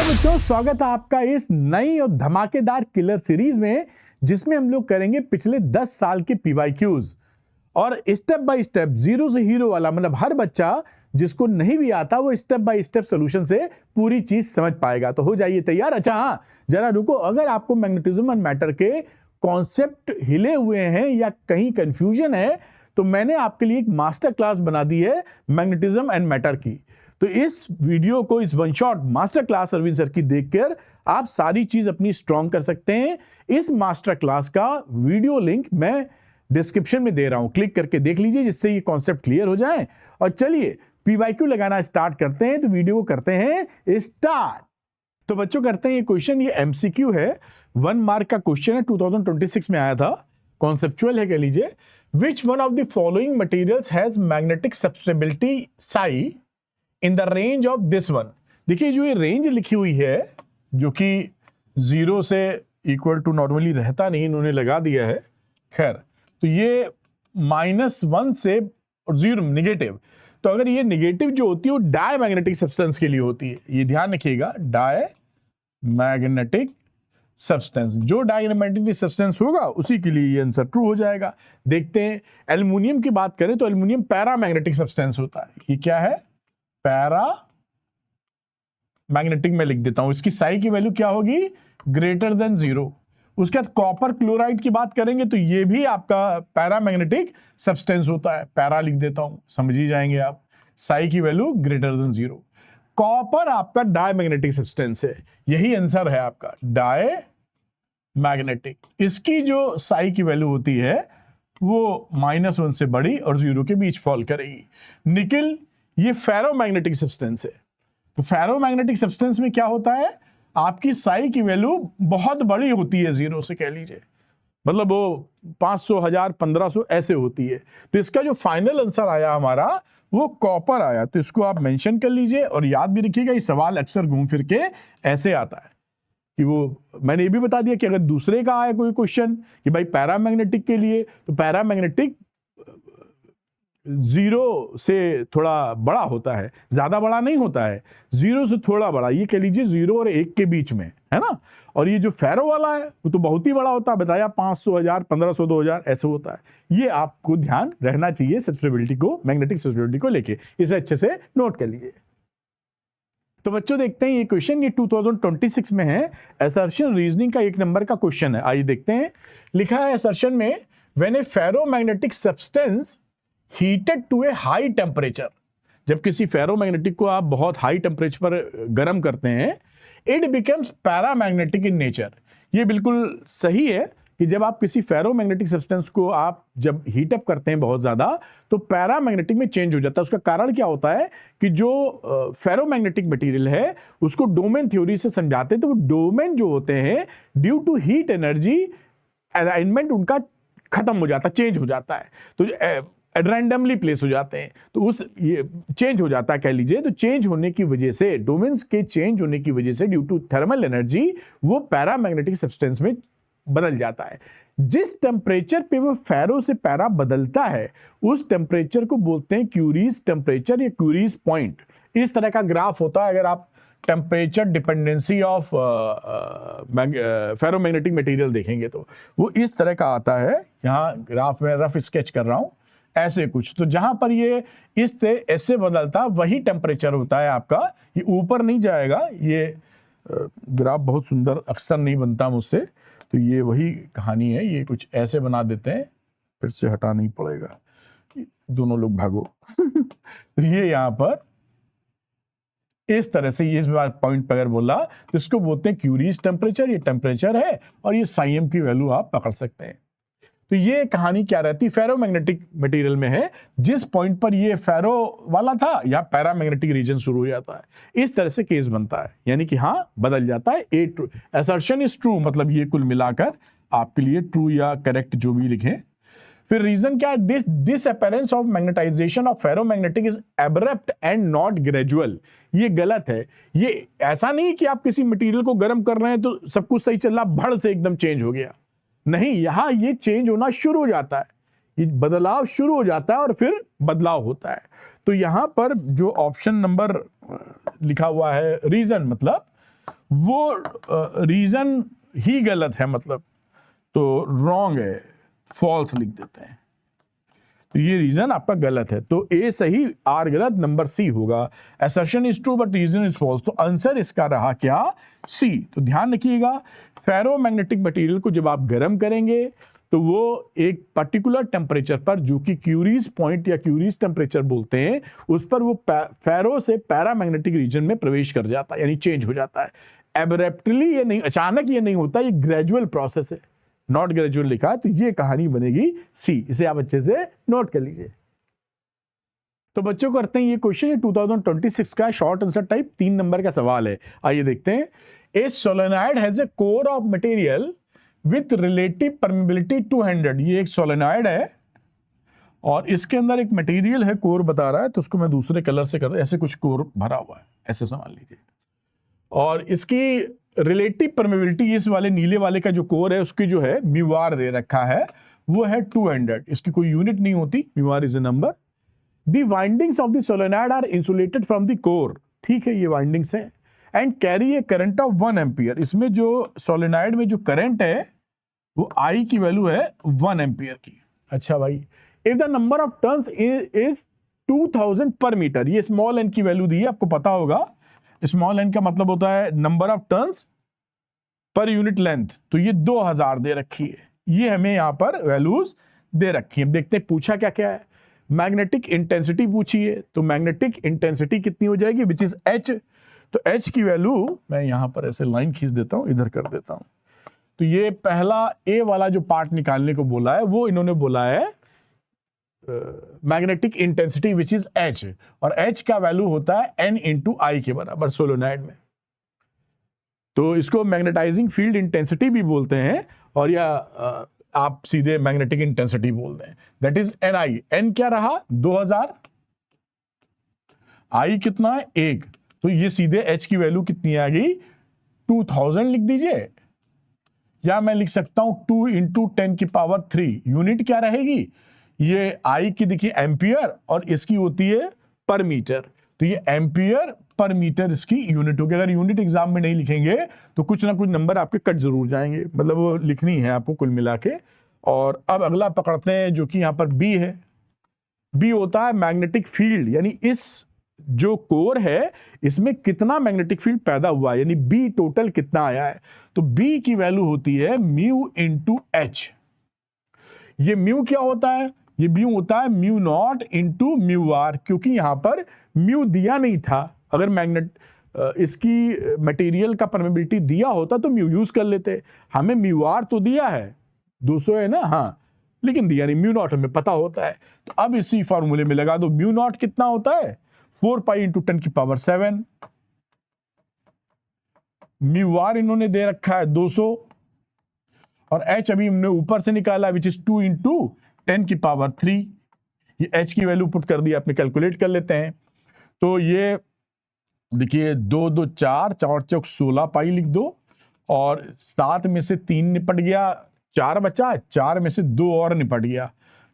बच्चों, स्वागत है आपका इस नई और धमाकेदार किलर सीरीज में, जिसमें हम लोग करेंगे पिछले 10 साल के पीवाईक्यूज और स्टेप बाय स्टेप जीरो से हीरो वाला। मतलब हर बच्चा जिसको नहीं भी आता वो स्टेप बाय स्टेप सॉल्यूशन से पूरी चीज समझ पाएगा। तो हो जाइए तैयार। अच्छा हाँ, जरा रुको, अगर आपको मैग्नेटिज्म एंड मैटर के कॉन्सेप्ट हिले हुए हैं या कहीं कंफ्यूजन है तो मैंने आपके लिए एक मास्टर क्लास बना दी है मैग्नेटिज्म एंड मैटर की। तो इस वीडियो को, इस one shot master class Arvind sir की देखकर आप सारी चीज अपनी स्ट्रॉन्ग कर सकते हैं। इस मास्टर क्लास का वीडियो लिंक मैं डिस्क्रिप्शन में दे रहा हूं, क्लिक करके देख लीजिए जिससे ये कॉन्सेप्ट क्लियर हो जाए। और चलिए पीवाईक्यू लगाना स्टार्ट करते हैं। तो वीडियो को करते हैं स्टार्ट। तो बच्चों करते हैं ये क्वेश्चन, ये एमसीक्यू है, 1 मार्क का क्वेश्चन है, 2026 में आया था, कॉन्सेप्चुअल है कह लीजिए। Which one of the following materials has magnetic susceptibility psi in the range of this one. देखिए जो ये रेंज लिखी हुई है जो कि 0 से इक्वल टू नॉर्मली रहता नहीं, इन्होंने लगा दिया है। खैर, तो ये -1 से 0 नेगेटिव। तो अगर ये नेगेटिव जो होती है वो डाई मैग्नेटिक सब्सटेंस के लिए होती है, ये ध्यान रखिएगा, डाई मैग्नेटिक सब्सटेंस। जो डायमैग्नेटिक सब्सटेंस होगा उसी के लिए ये आंसर ट्रू हो जाएगा। देखते हैं एल्युमिनियम की बात करें तो एल्युमिनियम पैरामैग्नेटिक सब्सटेंस होता है। ये क्या है? पैरा मैग्नेटिक में लिख देता हूं। इसकी साई की वैल्यू क्या होगी? Greater than 0। उसके बाद कॉपर क्लोराइड की बात करेंगे तो ये भी आपका पैरामैग्नेटिक सब्सटेंस होता है, पैरा लिख देता हूं, समझ ही जाएंगे आप। साई की वैल्यू ग्रेटर देन 0। कॉपर आपका डायमैग्नेटिक सब्सटेंस है, यही आंसर है आपका, डाई मैग्नेटिक। इसकी जो साई की वैल्यू होती है वो -1 से बड़ी और 0 के बीच फॉल करेगी। निकिल ये फेरोमैग्नेटिक सब्सटेंस है। तो फेरोमैग्नेटिक सब्सटेंस में क्या होता है? आपकी साई की वैल्यू बहुत बड़ी होती है 0 से, कह लीजिए, मतलब वो 500, 1000, 1500 ऐसे होती है। तो इसका जो फाइनल आंसर आया हमारा वो कॉपर आया। तो इसको आप मेंशन कर लीजिए और याद भी रखिएगा, ये सवाल अक्सर घूम फिर के ऐसे आता है कि वो, मैंने ये भी बता दिया कि अगर दूसरे का आया कोई क्वेश्चन कि भाई पैरामैग्नेटिक के लिए, तो पैरामैग्नेटिक 0 से थोड़ा बड़ा होता है, ज्यादा बड़ा नहीं होता है, 0 से थोड़ा बड़ा, ये कह लीजिए 0 और 1 के बीच में, है ना। और ये जो फेरो वाला है वो तो बहुत ही बड़ा होता है, बताया 500, 1000, 1500, 2000 ऐसे होता है। ये आपको ध्यान रहना चाहिए सब्सटेबिलिटी को, मैग्नेटिक सब्सटेबिलिटी को लेके, इसे अच्छे से नोट कर लीजिए। तो बच्चों देखते हैं ये क्वेश्चन, ये 2026 में है, असर्शन रीजनिंग का 1 नंबर का क्वेश्चन है। आइए देखते हैं। लिखा है असर्शन में, when a ferromagnetic substance heated to a high temperature, जब किसी फेरोमैग्नेटिक को आप बहुत हाई टेम्परेचर पर गर्म करते हैं, it becomes paramagnetic in nature. ये बिल्कुल सही है कि जब आप किसी फेरोमैग्नेटिक सब्सटेंस को आप जब हीटअप करते हैं बहुत ज्यादा तो पैरामैग्नेटिक में चेंज हो जाता है। उसका कारण क्या होता है कि जो फेरोमैग्नेटिक मटेरियल है उसको डोमेन थ्योरी से समझाते हैं, तो वो डोमेन जो होते हैं due to heat energy alignment उनका खत्म हो जाता है, चेंज हो जाता है, तो रैंडमली प्लेस हो जाते हैं, तो उस ये चेंज हो जाता है कह लीजिए। तो चेंज होने की वजह से, डोमेन्स के चेंज होने की वजह से ड्यू टू थर्मल एनर्जी वो पैरामैग्नेटिक सब्सटेंस में बदल जाता है। जिस टेम्परेचर पे वो फेरो से पैरा बदलता है उस टेम्परेचर को बोलते हैं क्यूरीज टेम्परेचर या क्यूरीज पॉइंट। इस तरह का ग्राफ होता है। अगर आप temperature dependency of ferromagnetic material देखेंगे तो वो इस तरह का आता है। यहाँ ग्राफ में रफ स्केच कर रहा हूं, ऐसे कुछ। तो जहां पर ये इस ऐसे बदलता वही टेम्परेचर होता है आपका, ये ऊपर नहीं जाएगा। ये ग्राफ बहुत सुंदर अक्सर नहीं बनता मुझसे, तो ये वही कहानी है। ये कुछ ऐसे बना देते हैं, फिर से हटाना ही पड़ेगा, दोनों लोग भागो। तो ये यहाँ पर इस तरह से, ये इस बार पॉइंट पर अगर बोला तो इसको बोलते हैं क्यूरीज टेम्परेचर। ये टेम्परेचर है और ये साइम की वैल्यू आप पकड़ सकते हैं। तो ये कहानी क्या रहती है, फेरोमैग्नेटिक मटेरियल में है, जिस पॉइंट पर ये फेरो वाला था या पैरामैग्नेटिक रीजन शुरू हो जाता है, इस तरह से केस बनता है, यानी कि हाँ बदल जाता है। ए ट्रू, असर्शन इज ट्रू, मतलब ये कुल मिलाकर आपके लिए ट्रू या करेक्ट जो भी लिखें। फिर रीजन क्या है? This appearance of magnetization of ferromagnetic is abrupt and not gradual. ये गलत है। ये ऐसा नहीं कि आप किसी मटेरियल को गर्म कर रहे हैं तो सब कुछ सही चल रहा, भड़ से एकदम चेंज हो गया, नहीं, यहां ये चेंज होना शुरू हो जाता है, ये बदलाव शुरू हो जाता है और फिर बदलाव होता है। तो यहां पर जो ऑप्शन नंबर लिखा हुआ है रीजन, मतलब वो रीजन ही गलत है, मतलब तो रॉन्ग है, फॉल्स लिख देते हैं। तो ये रीजन आपका गलत है, तो ए सही, आर गलत, नंबर सी होगा। Assertion is true but reason is false, तो आंसर इसका रहा क्या, सी। तो ध्यान रखिएगा, फेरोमैग्नेटिक मटेरियल को जब आप गर्म करेंगे तो वो एक पर्टिकुलर टेम्परेचर पर, जो कि क्यूरीज पॉइंट या क्यूरीज टेम्परेचर बोलते हैं, उस पर वो फेरो से पैरामैग्नेटिक रीजन में प्रवेश कर जाता है, यानी चेंज हो जाता है। एब्रप्टली ये नहीं, अचानक ये नहीं होता, ये ग्रेजुअल प्रोसेस है, नॉट ग्रेजुअल लिखा है, तो ये कहानी बनेगी सी। इसे आप अच्छे से नोट कर लीजिए। तो बच्चों करते हैं ये क्वेश्चन 2026 का शॉर्ट आंसर टाइप 3 नंबर का सवाल है। आइए देखते हैं। ए solenoid has a core of material with relative permeability 200। ये एक सोलेनॉइड है और इसके अंदर एक मटेरियल है, कोर बता रहा है, तो उसको मैं दूसरे कलर से कर, ऐसे कुछ कोर भरा हुआ है, ऐसे समझ लीजिए। और इसकी रिलेटिव परमेबिलिटी, इस वाले नीले वाले का जो कोर है उसकी जो है म्यू आर दे रखा है, वो है 200। इसकी कोई यूनिट नहीं होती, mu r is a number. The windings of the solenoid are insulated from the core, ठीक है, ये वाइंडिंग्स है, and carry a current of 1 ampere. इसमें जो सोलेनॉइड में जो करंट है वो आई की वैल्यू है 1 एम्पियर की। अच्छा भाई, if the number of turns is 2000 पर मीटर, ये स्मॉल एन की वैल्यू दी है, आपको पता होगा स्मॉल एन का मतलब होता है number of turns per unit length, तो ये 2000 दे रखी है, ये हमें यहां पर वैल्यूज दे रखी है। देखते हैं पूछा क्या क्या है। मैग्नेटिक इंटेंसिटी पूछी है, तो मैग्नेटिक इंटेंसिटी कितनी हो जाएगी, विच इज एच। तो एच की वैल्यू मैं यहां पर ऐसे लाइन खींच देता हूं, इधर कर देता हूं। तो ये पहला ए वाला जो पार्ट निकालने को बोला है, वो इन्होंने बोला है magnetic intensity which is H, और एच का वैल्यू होता है एन इंटू आई के बराबर सोलेनॉइड में। तो इसको मैग्नेटाइजिंग फील्ड इंटेंसिटी भी बोलते हैं, और या आप सीधे मैग्नेटिक इंटेंसिटी बोलते हैं, that is n I. N क्या रहा 2000, आई कितना है 1, तो ये सीधे एच की वैल्यू कितनी आ गई 2000 लिख दीजिए, या मैं लिख सकता हूं 2 इंटू 10 की पावर 3। यूनिट क्या रहेगी, ये आई की देखिए एम्पियर, और इसकी होती है पर मीटर, तो ये एम्पियर पर मीटर इसकी यूनिट होगी। अगर यूनिट एग्जाम में नहीं लिखेंगे तो कुछ ना कुछ नंबर आपके कट जरूर जाएंगे, मतलब वो लिखनी है आपको कुल मिला के। और अब अगला पकड़ते हैं जो कि यहां पर बी है। बी होता है मैग्नेटिक फील्ड, यानी इस जो कोर है इसमें कितना मैग्नेटिक फील्ड पैदा हुआ है, यानी बी टोटल कितना आया है। तो बी की वैल्यू होती है म्यू इंटू एच। ये म्यू क्या होता है, ये म्यू होता है mu naught into mu r, क्योंकि यहां पर म्यू दिया नहीं था। अगर मैग्नेट इसकी मटेरियल का परमेबिलिटी दिया होता तो म्यू यूज कर लेते, हमें म्यू आर तो दिया है 200 है ना, हाँ, लेकिन दिया नहीं, म्यू नॉट हमें पता होता है। तो अब इसी फॉर्मूले में लगा दो, म्यू नॉट कितना होता है 4 पाई इंटू 10 की पावर 7, म्यू आर इन्होंने दे रखा है 200, और एच अभी हमने ऊपर से निकाला विच इज 2 इंटू 10 की पावर 3। ये एच की वैल्यू पुट कर दी आपने, कैलकुलेट कर लेते हैं। तो ये देखिए 2 2 4 4 चौक 16 पाई लिख दो, और 7 में से 3 निपट गया, 4 बचा, 4 में से 2 और निपट गया,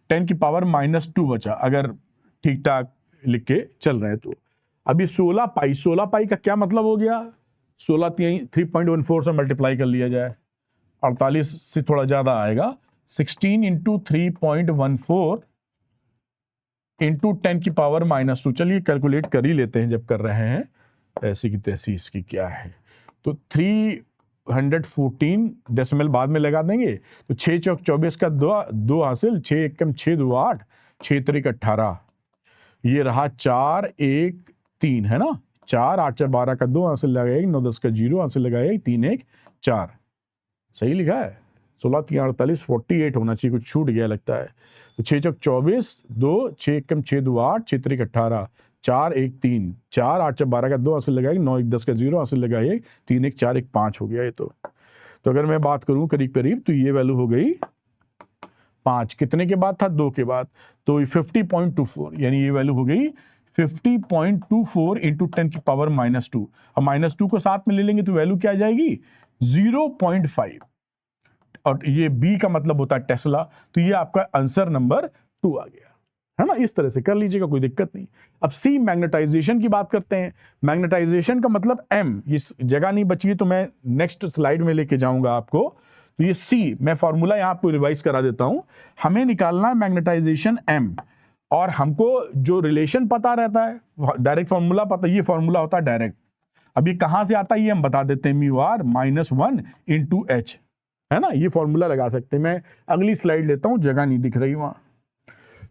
10 की पावर -2 बचा, अगर ठीक ठाक लिख के चल रहे हैं तो। अभी 16 पाई का क्या मतलब हो गया, 16 3.14 से मल्टीप्लाई कर लिया जाए, 48 से थोड़ा ज्यादा आएगा, 16 इंटू 3.14 इंटू 10 की पावर -2। चलिए कैलकुलेट कर ही लेते हैं जब कर रहे हैं, ऐसी की तैसी इसकी क्या है। तो 314 डेसिमल बाद में लगा देंगे, तो 6 चौक 24 का 2 हासिल, 6 एकम 6 2 8, 6 3 18, ये रहा 4 1 3 है ना, 4 8 4 12 का 2 हासिल लगाएगा, 9 10 का 0 हासिल लगाएगा, 3 1 4, सही लिखा है। 16 3 48 48 होना चाहिए, कुछ छूट गया लगता है। तो 6 चौक 24 2, 6 एकम 6 2 8, 6 3 18, 4 1 3, 4 8 4 12 का 2 हासिल लगाएगी, 9 1 10 का 0 हासिल लगाइए, 3 1 4 1 5 हो गया ये तो अगर मैं बात करूं करीब करीब तो ये वैल्यू हो गई 5, कितने के बाद था 2 के बाद, तो 50.24, यानी ये वैल्यू हो गई 50.24 इंटू 10 की पावर -2। अब -2 को साथ में ले लेंगे तो वैल्यू क्या आ जाएगी 0.5, और ये बी का मतलब होता है टेस्ला, तो ये आपका आंसर नंबर 2 आ गया। है ना, इस तरह से कर लीजिएगा, कोई दिक्कत नहीं। अब सी, मैग्नेटाइजेशन की बात करते हैं। मैग्नेटाइजेशन का मतलब एम, ये जगह नहीं बची है तो मैं नेक्स्ट स्लाइड में लेके जाऊंगा आपको। तो ये सी, मैं फॉर्मूला यहाँ आपको रिवाइज करा देता हूं। हमें निकालना है मैग्नेटाइजेशन एम, और हमको जो रिलेशन पता रहता है, डायरेक्ट फॉर्मूला पता, ये फॉर्मूला होता है डायरेक्ट। अब ये कहां से आता है ये हम बता देते हैं, म्यू आर -1 इंटू एच, है ना, ये फॉर्मूला लगा सकते हैं। मैं अगली स्लाइड लेता हूं, जगह नहीं दिख रही वहां।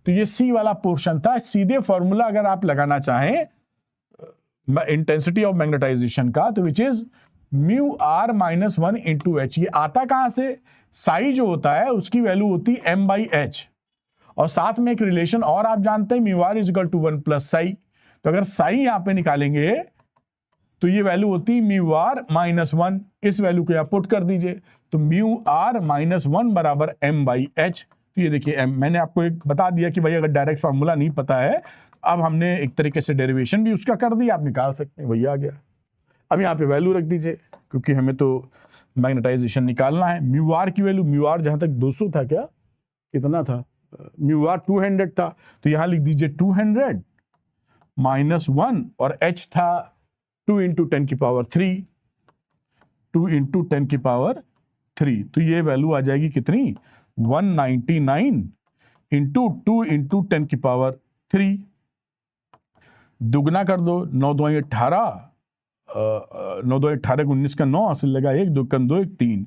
तो ये सी वाला पोर्शन था। सीधे फॉर्मूला अगर आप लगाना चाहें इंटेंसिटी ऑफ मैग्नेटाइजेशन का, तो which is mu r -1 into H. ये आता कहां से, साई जो होता है उसकी वैल्यू होती है m/h, और साथ में एक रिलेशन और आप जानते हैं, mu r equal to 1 + psi. तो अगर साई यहां पे निकालेंगे तो ये वैल्यू होती है म्यू आर -1, इस वैल्यू को यहां पुट कर दीजिए, तो म्यू आर -1 बराबर m/h। तो ये देखिए m, मैंने आपको एक बता दिया कि भाई अगर डायरेक्ट फार्मूला नहीं पता है, अब हमने एक तरीके से डेरिवेशन भी उसका कर दिया, आप निकाल सकते हैं, वही आ गया। अब यहाँ पे वैल्यू रख दीजिए, क्योंकि हमें तो मैग्नेटाइजेशन निकालना है। म्यू आर की वैल्यू, म्यू आर जहां तक 200 था, क्या कितना था, म्यू आर 200 था, तो यहां लिख दीजिए 200 -1, और h था 2 × 10⁻3, 2 × 10⁻3, तो ये वैल्यू आ जाएगी कितनी, 199 इंटू 2 × 10⁻3। दुगना कर दो, 9 2 18, 9 2 18 19 का 9 से लगा 1 2 2 1 3,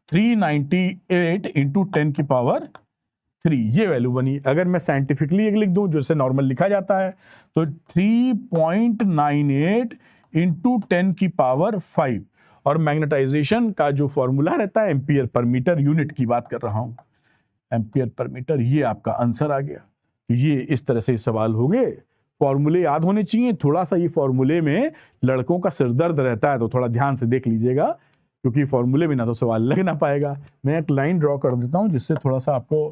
398 इंटू 10⁻3, ये वैल्यू बनी। अगर मैं साइंटिफिकली एक लिख दूं, जैसे नॉर्मल लिखा जाता है, तो 3.98 इंटू 10⁻5, और मैग्नेटाइजेशन का जो फॉर्मूला रहता है एम्पियर पर मीटर यूनिट की बात कर रहा हूं, एम्पियर पर मीटर, ये आपका आंसर आ गया। ये इस तरह से सवाल हो गए। फॉर्मूले याद होने चाहिए। थोड़ा सा ये फॉर्मूले में लड़कों का सिरदर्द रहता है, तो थोड़ा ध्यान से देख लीजिएगा, क्योंकि फॉर्मूले बिना तो सवाल लग ना पाएगा। मैं एक लाइन ड्रॉ कर देता हूं जिससे थोड़ा सा आपको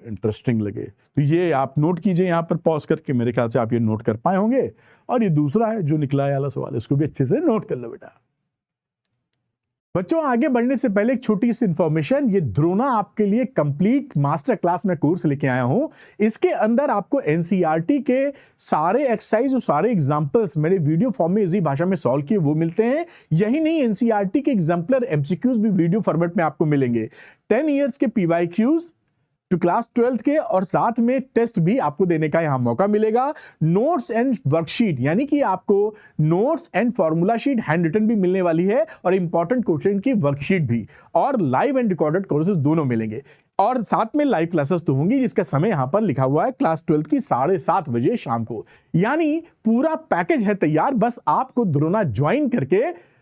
इंटरेस्टिंग लगे। तो ये आप नोट कीजिए यहाँ पर पॉज करके, मेरे ख्याल से आप ये नोट कर पाए होंगे। और ये दूसरा है जो निकला है वाला सवाल, इसको भी अच्छे से नोट कर लो बेटा। बच्चों, आगे बढ़ने से पहले एक छोटी सी इंफॉर्मेशन, ये द्रोणा आपके लिए कंप्लीट मास्टर क्लास में कोर्स लेके आया हूं। इसके अंदर आपको एनसीईआरटी के सारे एक्सरसाइज और सारे एग्जांपल्स मैंने वीडियो फॉर्म में इजी भाषा में सॉल्व किए वो मिलते हैं। यही नहीं, एनसीईआरटी के एग्जाम्पलर एमसीक्यूज भी वीडियो फॉर्मेट में आपको मिलेंगे। 10 इयर्स के पीवाईक्यूज तो क्लास 12th के, और साथ में टेस्ट भी आपको देने का यहां मौका मिलेगा। नोट्स एंड वर्कशीट, यानी कि आपको notes and formula sheet handwritten भी मिलने वाली है, और इंपॉर्टेंट क्वेश्चन की वर्कशीट भी, और लाइव एंड रिकॉर्डेड कोर्सेज दोनों मिलेंगे। और साथ में लाइव क्लासेस तो होंगी, जिसका समय यहां पर लिखा हुआ है क्लास 12th की 7:30 बजे शाम को। यानी पूरा पैकेज है तैयार, बस आपको द्रोणा ज्वाइन करके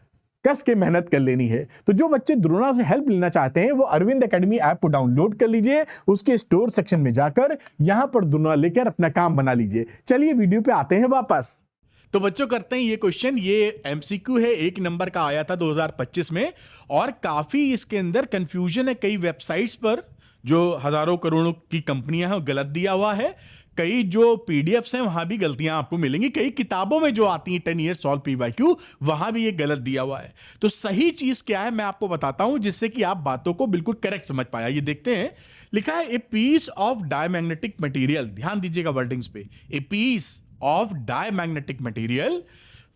कस के मेहनत कर लेनी है। तो जो बच्चे द्रोणा से हेल्प लेना चाहते हैं वो अरविंद एकेडमी ऐप को डाउनलोड कर लीजिए, उसके स्टोर सेक्शन में जाकर यहां पर द्रोणा लेकर अपना काम बना लीजिए। चलिए वीडियो पे आते हैं वापस। तो बच्चों करते हैं ये क्वेश्चन। ये एमसीक्यू है, 1 नंबर का आया था 2025 में, और काफी इसके अंदर कंफ्यूजन है। कई वेबसाइट्स पर जो हजारों करोड़ों की कंपनियां हैं गलत दिया हुआ है, कई जो पीडीएफ्स हैं वहां भी गलतियां आपको मिलेंगी, कई किताबों में जो आती हैं 10 ईयर सॉल्व पीवाईक्यू वहां भी ये गलत दिया हुआ है। तो सही चीज क्या है मैं आपको बताता हूं, जिससे कि आप बातों को बिल्कुल करेक्ट समझ पाया। ये देखते हैं, लिखा है a piece of diamagnetic material, ध्यान दीजिएगा वर्डिंग्स पे, a piece of diamagnetic material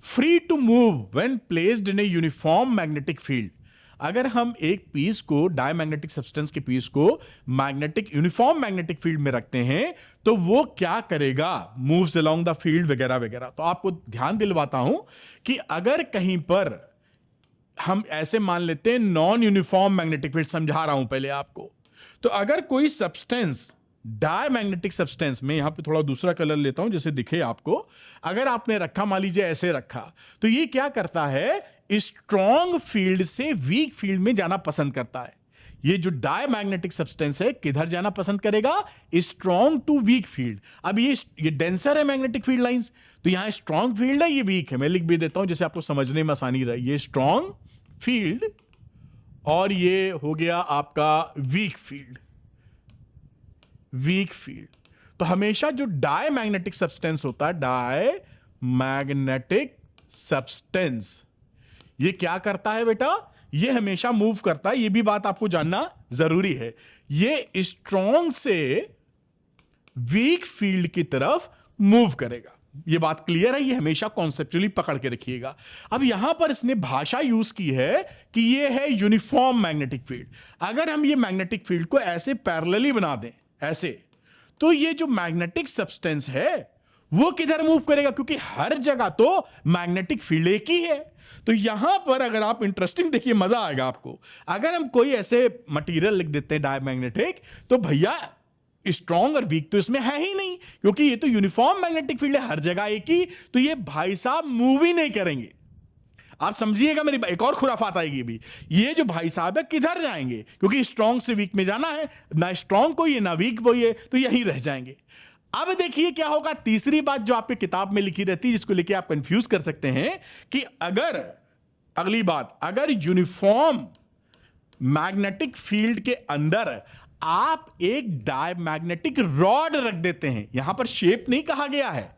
free to move when placed in a uniform magnetic field. अगर हम एक पीस को, डायमैग्नेटिक सब्सटेंस के पीस को मैग्नेटिक यूनिफॉर्म मैग्नेटिक फील्ड में रखते हैं तो वो क्या करेगा, मूव्स अलोंग द फील्ड वगैरह वगैरह। तो आपको ध्यान दिलवाता हूं कि अगर कहीं पर हम ऐसे मान लेते हैं नॉन यूनिफॉर्म मैग्नेटिक फील्ड, समझा रहा हूं पहले आपको। तो अगर कोई सब्सटेंस, डायमैग्नेटिक सब्सटेंस में, यहां पे थोड़ा दूसरा कलर लेता हूं जैसे दिखे आपको, अगर आपने रखा, मान लीजिए ऐसे रखा, तो ये क्या करता है, स्ट्रॉन्ग फील्ड से वीक फील्ड में जाना पसंद करता है। ये जो डायमैग्नेटिक सब्सटेंस है किधर जाना पसंद करेगा, स्ट्रॉन्ग टू वीक फील्ड। अब ये डेंसर है मैग्नेटिक फील्ड लाइंस, तो यहां स्ट्रॉन्ग फील्ड है, ये वीक है। मैं लिख भी देता हूं जैसे आपको समझने में आसानी रहे। ये स्ट्रॉन्ग फील्ड और ये हो गया आपका वीक फील्ड, वीक फील्ड। तो हमेशा जो डायमैग्नेटिक सब्सटेंस होता है, डायमैग्नेटिक सब्सटेंस, ये क्या करता है बेटा, ये हमेशा मूव करता है। ये भी बात आपको जानना जरूरी है। ये स्ट्रॉन्ग से वीक फील्ड की तरफ मूव करेगा। ये बात क्लियर है, ये हमेशा कॉन्सेप्चुअली पकड़ के रखिएगा। अब यहां पर इसने भाषा यूज की है कि ये है यूनिफॉर्म मैग्नेटिक फील्ड। अगर हम ये मैग्नेटिक फील्ड को ऐसे पैरेलली बना दें, ऐसे, तो ये जो मैग्नेटिक सब्सटेंस है वो किधर मूव करेगा, क्योंकि हर जगह तो मैग्नेटिक फील्ड एक ही है। तो यहां पर अगर आप इंटरेस्टिंग देखिए, मजा आएगा आपको। अगर हम कोई ऐसे मटेरियल लिख देते हैं डायमैग्नेटिक, तो भैया स्ट्रॉन्ग और वीक तो इसमें है ही नहीं, क्योंकि ये तो यूनिफॉर्म मैग्नेटिक फील्ड है, हर जगह एक ही। तो ये भाई साहब मूव ही नहीं करेंगे। आप समझिएगा, मेरी एक और खुराफात आएगी भी, ये जो भाई साहब है किधर जाएंगे, क्योंकि स्ट्रॉन्ग से वीक में जाना है, ना स्ट्रॉन्ग कोई है ना वीक कोई है, तो यहीं रह जाएंगे। अब देखिए क्या होगा, तीसरी बात जो आपकी किताब में लिखी रहती है, जिसको लेके आप कंफ्यूज कर सकते हैं, कि अगर, अगली बात, अगर यूनिफॉर्म मैग्नेटिक फील्ड के अंदर आप एक डायमैग्नेटिक रॉड रख देते हैं, यहां पर शेप नहीं कहा गया है,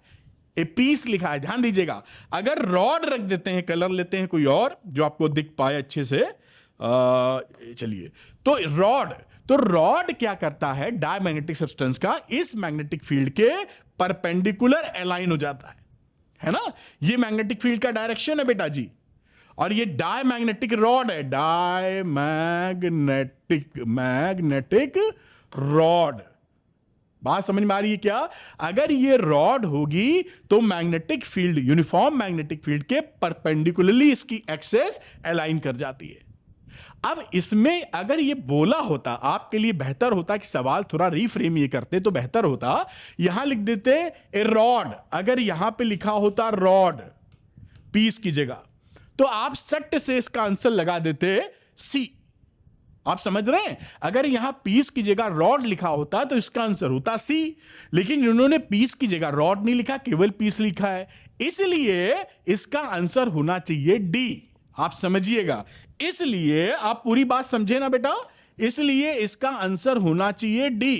ए पीस लिखा है, ध्यान दीजिएगा। अगर रॉड रख देते हैं, कलर लेते हैं कोई और जो आपको दिख पाए अच्छे से, चलिए, तो रॉड क्या करता है, डायमैग्नेटिक सब्सटेंस का इस मैग्नेटिक फील्ड के परपेंडिकुलर अलाइन हो जाता है ना। ये मैग्नेटिक फील्ड का डायरेक्शन है बेटा जी, और ये डायमैग्नेटिक रॉड है, मैग्नेटिक रॉड। बात समझ में आ रही है क्या? अगर ये रॉड होगी तो magnetic field, uniform magnetic field के परपेंडिकुलरली इसकी एक्सेस अलाइन कर जाती है। अब इसमें अगर ये बोला होता, आपके लिए बेहतर होता कि सवाल थोड़ा रीफ्रेम ये करते तो बेहतर होता। यहां लिख देते ए रॉड, अगर यहां पे लिखा होता रॉड पीस की जगह, तो आप सट से इसका आंसर लगा देते सी। आप समझ रहे हैं? अगर यहां पीस की जगह रॉड लिखा होता तो इसका आंसर होता सी, लेकिन उन्होंने पीस की जगह रॉड नहीं लिखा, केवल पीस लिखा है, इसलिए इसका आंसर होना चाहिए डी। आप समझिएगा, इसलिए आप पूरी बात समझे ना बेटा, इसलिए इसका आंसर होना चाहिए डी।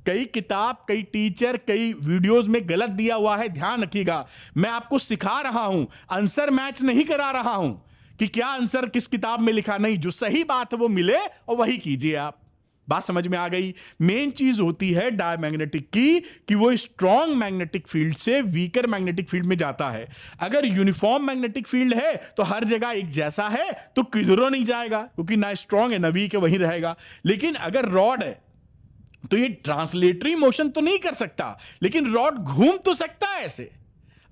कई किताब, कई टीचर, कई वीडियोस में गलत दिया हुआ है, ध्यान रखिएगा। मैं आपको सिखा रहा हूं, आंसर मैच नहीं करा रहा हूं कि क्या आंसर किस किताब में लिखा, नहीं, जो सही बात है वो मिले और वही कीजिए आप। बात समझ में आ गई? मेन चीज होती है डायमैग्नेटिक की कि वो स्ट्रॉन्ग मैग्नेटिक फील्ड से वीकर मैग्नेटिक फील्ड में जाता है। अगर यूनिफॉर्म मैग्नेटिक फील्ड है तो हर जगह एक जैसा है, तो किधरों नहीं जाएगा, क्योंकि ना स्ट्रॉन्ग है ना वीक है, वहीं रहेगा। लेकिन अगर रॉड है तो ये ट्रांसलेटरी मोशन तो नहीं कर सकता, लेकिन रॉड घूम तो सकता है, ऐसे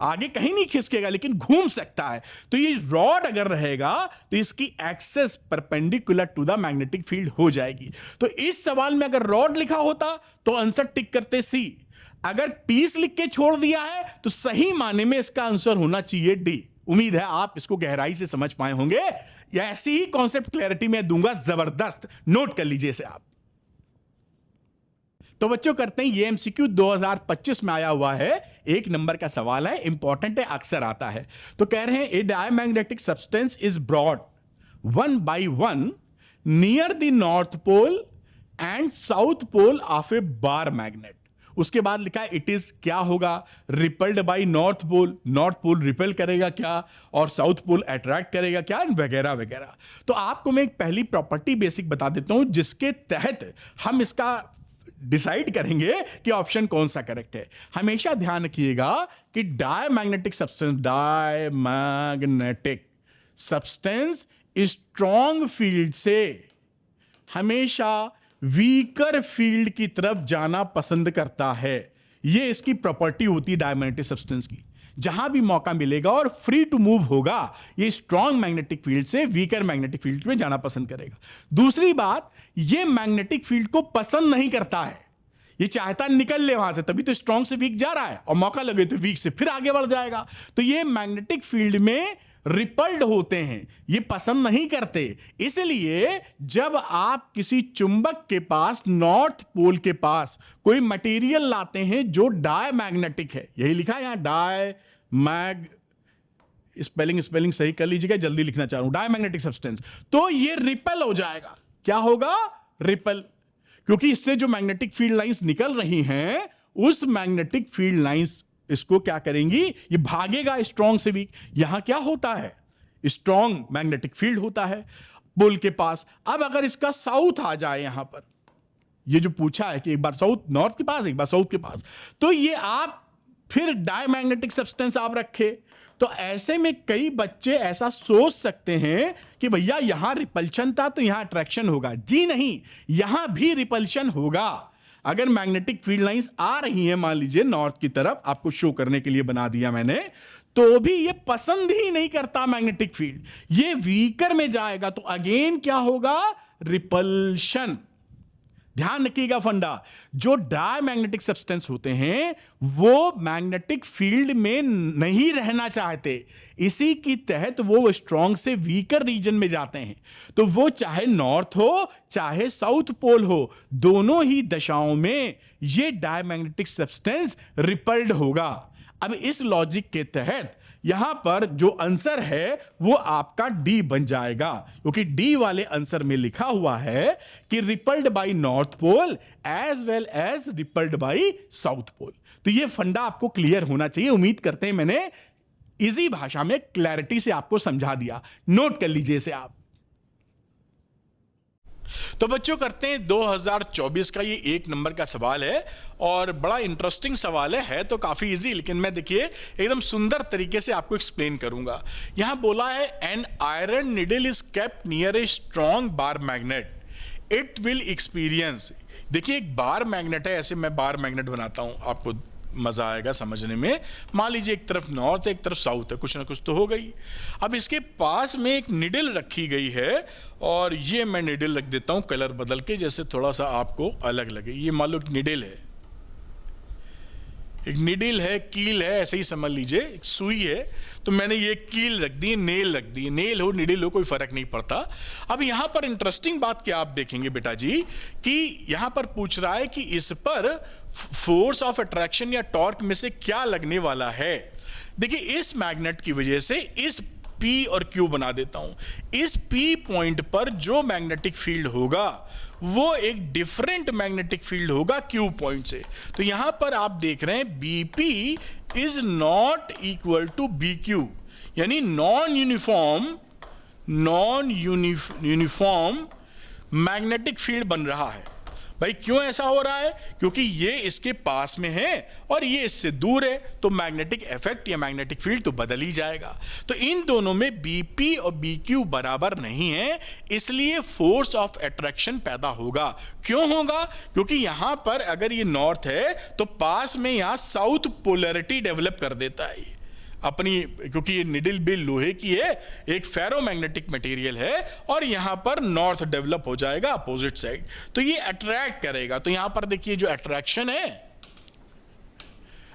आगे कहीं नहीं खिसकेगा लेकिन घूम सकता है। तो ये रॉड अगर रहेगा तो इसकी axis perpendicular to the magnetic field हो जाएगी। तो इस सवाल में अगर रॉड लिखा होता तो आंसर टिक करते सी, अगर पीस लिख के छोड़ दिया है तो सही माने में इसका आंसर होना चाहिए डी। उम्मीद है आप इसको गहराई से समझ पाए होंगे, या ऐसी ही कॉन्सेप्ट क्लैरिटी में दूंगा जबरदस्त, नोट कर लीजिए इसे आप। तो बच्चों करते हैं, ये एमसीक्यू 2025 में आया हुआ है, 1 नंबर का सवाल है, इंपॉर्टेंट है, अक्सर आता है। तो कह रहे हैं a diamagnetic substance is broad 1 by 1 near the north pole and south pole of a bar magnet. उसके बाद लिखा है इट इज, क्या होगा, repelled by north pole, north pole repel करेगा क्या, और साउथ पोल अट्रैक्ट करेगा क्या, वगैरह वगैरह। तो आपको मैं एक पहली प्रॉपर्टी बेसिक बता देता हूं जिसके तहत हम इसका डिसाइड करेंगे कि ऑप्शन कौन सा करेक्ट है। हमेशा ध्यान रखिएगा कि डायमैग्नेटिक सब्सटेंस स्ट्रॉन्ग फील्ड से हमेशा वीकर फील्ड की तरफ जाना पसंद करता है। यह इसकी प्रॉपर्टी होती है डायमैग्नेटिक सब्सटेंस की। जहां भी मौका मिलेगा और फ्री टू मूव होगा, ये स्ट्रॉन्ग मैग्नेटिक फील्ड से वीकर मैग्नेटिक फील्ड में जाना पसंद करेगा। दूसरी बात, ये मैग्नेटिक फील्ड को पसंद नहीं करता है, ये चाहता निकल ले वहां से, तभी तो स्ट्रॉन्ग से वीक जा रहा है, और मौका लगे तो वीक से फिर आगे बढ़ जाएगा। तो ये मैग्नेटिक फील्ड में रिपल्ड होते हैं, ये पसंद नहीं करते। इसलिए जब आप किसी चुंबक के पास, नॉर्थ पोल के पास कोई मटेरियल लाते हैं जो डायमैग्नेटिक है, यही लिखा है यहां स्पेलिंग सही कर लीजिएगा, जल्दी लिखना चाह रहा हूं, डायमैग्नेटिक सब्सटेंस, तो ये रिपेल हो जाएगा। क्या होगा? रिपेल, क्योंकि इससे जो मैग्नेटिक फील्ड लाइंस निकल रही हैं, उस मैग्नेटिक फील्ड लाइंस इसको क्या करेंगी, ये भागेगा स्ट्रॉन्ग से वीक। यहां क्या होता है, स्ट्रॉन्ग मैग्नेटिक फील्ड होता है पोल के पास। अब अगर इसका साउथ आ जाए, यहां पर ये जो पूछा है कि एक बार साउथ नॉर्थ के पास, एक बार साउथ के पास, तो ये आप फिर डायमैग्नेटिक सब्सटेंस आप रखे, तो ऐसे में कई बच्चे ऐसा सोच सकते हैं कि भैया यहां रिपल्शन था तो यहां अट्रैक्शन होगा। जी नहीं, यहां भी रिपल्शन होगा। अगर मैग्नेटिक फील्ड लाइंस आ रही हैं, मान लीजिए नॉर्थ की तरफ, आपको शो करने के लिए बना दिया मैंने, तो भी ये पसंद ही नहीं करता मैग्नेटिक फील्ड, ये वीकर में जाएगा, तो अगेन क्या होगा, रिपल्शन। ध्यान रखिएगा फंडा, जो डायमैग्नेटिक सब्सटेंस होते हैं वो मैग्नेटिक फील्ड में नहीं रहना चाहते, इसी की तहत वो स्ट्रॉन्ग से वीकर रीजन में जाते हैं। तो वो चाहे नॉर्थ हो चाहे साउथ पोल हो, दोनों ही दशाओं में ये डायमैग्नेटिक सब्सटेंस रिपल्ड होगा। अब इस लॉजिक के तहत यहां पर जो आंसर है वो आपका डी बन जाएगा, क्योंकि डी वाले आंसर में लिखा हुआ है कि repelled by north pole as well as repelled by south pole. तो ये फंडा आपको क्लियर होना चाहिए। उम्मीद करते हैं मैंने इजी भाषा में क्लैरिटी से आपको समझा दिया। नोट कर लीजिए इसे आप। तो बच्चों करते हैं 2024 का ये 1 नंबर का सवाल है, और बड़ा इंटरेस्टिंग सवाल है तो काफी इजी, लेकिन मैं देखिए एकदम सुंदर तरीके से आपको एक्सप्लेन करूंगा। यहां बोला है an iron needle is kept near a strong bar magnet, it will experience. देखिए एक बार मैग्नेट है, ऐसे मैं बार मैग्नेट बनाता हूं, आपको मजा आएगा समझने में। मान लीजिए एक तरफ नॉर्थ है एक तरफ साउथ है, कुछ ना कुछ तो हो गई। अब इसके पास में एक निडल रखी गई है, और ये मैं निडल रख देता हूं कलर बदल के, जैसे थोड़ा सा आपको अलग लगे। ये मान लो एक निडल है, एक निडल है, कील है, ऐसे ही समझ लीजिए, एक सुई है, तो मैंने ये कील रख दी, नेल रख दी, नेल हो निडल हो कोई फर्क नहीं पड़ता। अब यहां पर इंटरेस्टिंग बात क्या आप देखेंगे बेटा जी, कि यहां पर पूछ रहा है कि इस पर फोर्स ऑफ अट्रैक्शन या टॉर्क में से क्या लगने वाला है। देखिए इस मैग्नेट की वजह से इस P और Q बना देता हूं, इस P पॉइंट पर जो मैग्नेटिक फील्ड होगा वो एक डिफरेंट मैग्नेटिक फील्ड होगा Q पॉइंट से। तो यहां पर आप देख रहे हैं BP is not equal to BQ, यानी नॉन यूनिफॉर्म मैग्नेटिक फील्ड बन रहा है। भाई क्यों ऐसा हो रहा है, क्योंकि ये इसके पास में है और ये इससे दूर है, तो मैग्नेटिक इफेक्ट या मैग्नेटिक फील्ड तो बदल ही जाएगा। तो इन दोनों में BP और BQ बराबर नहीं है, इसलिए फोर्स ऑफ अट्रैक्शन पैदा होगा। क्यों होगा, क्योंकि यहां पर अगर ये नॉर्थ है तो पास में यहां साउथ पोलैरिटी डेवलप कर देता है अपनी, क्योंकि ये निडल भी लोहे की है, एक फेरोमैग्नेटिक मटेरियल है, और यहां पर नॉर्थ डेवलप हो जाएगा अपोजिट साइड, तो ये अट्रैक्ट करेगा। तो यहां पर देखिए जो अट्रैक्शन है,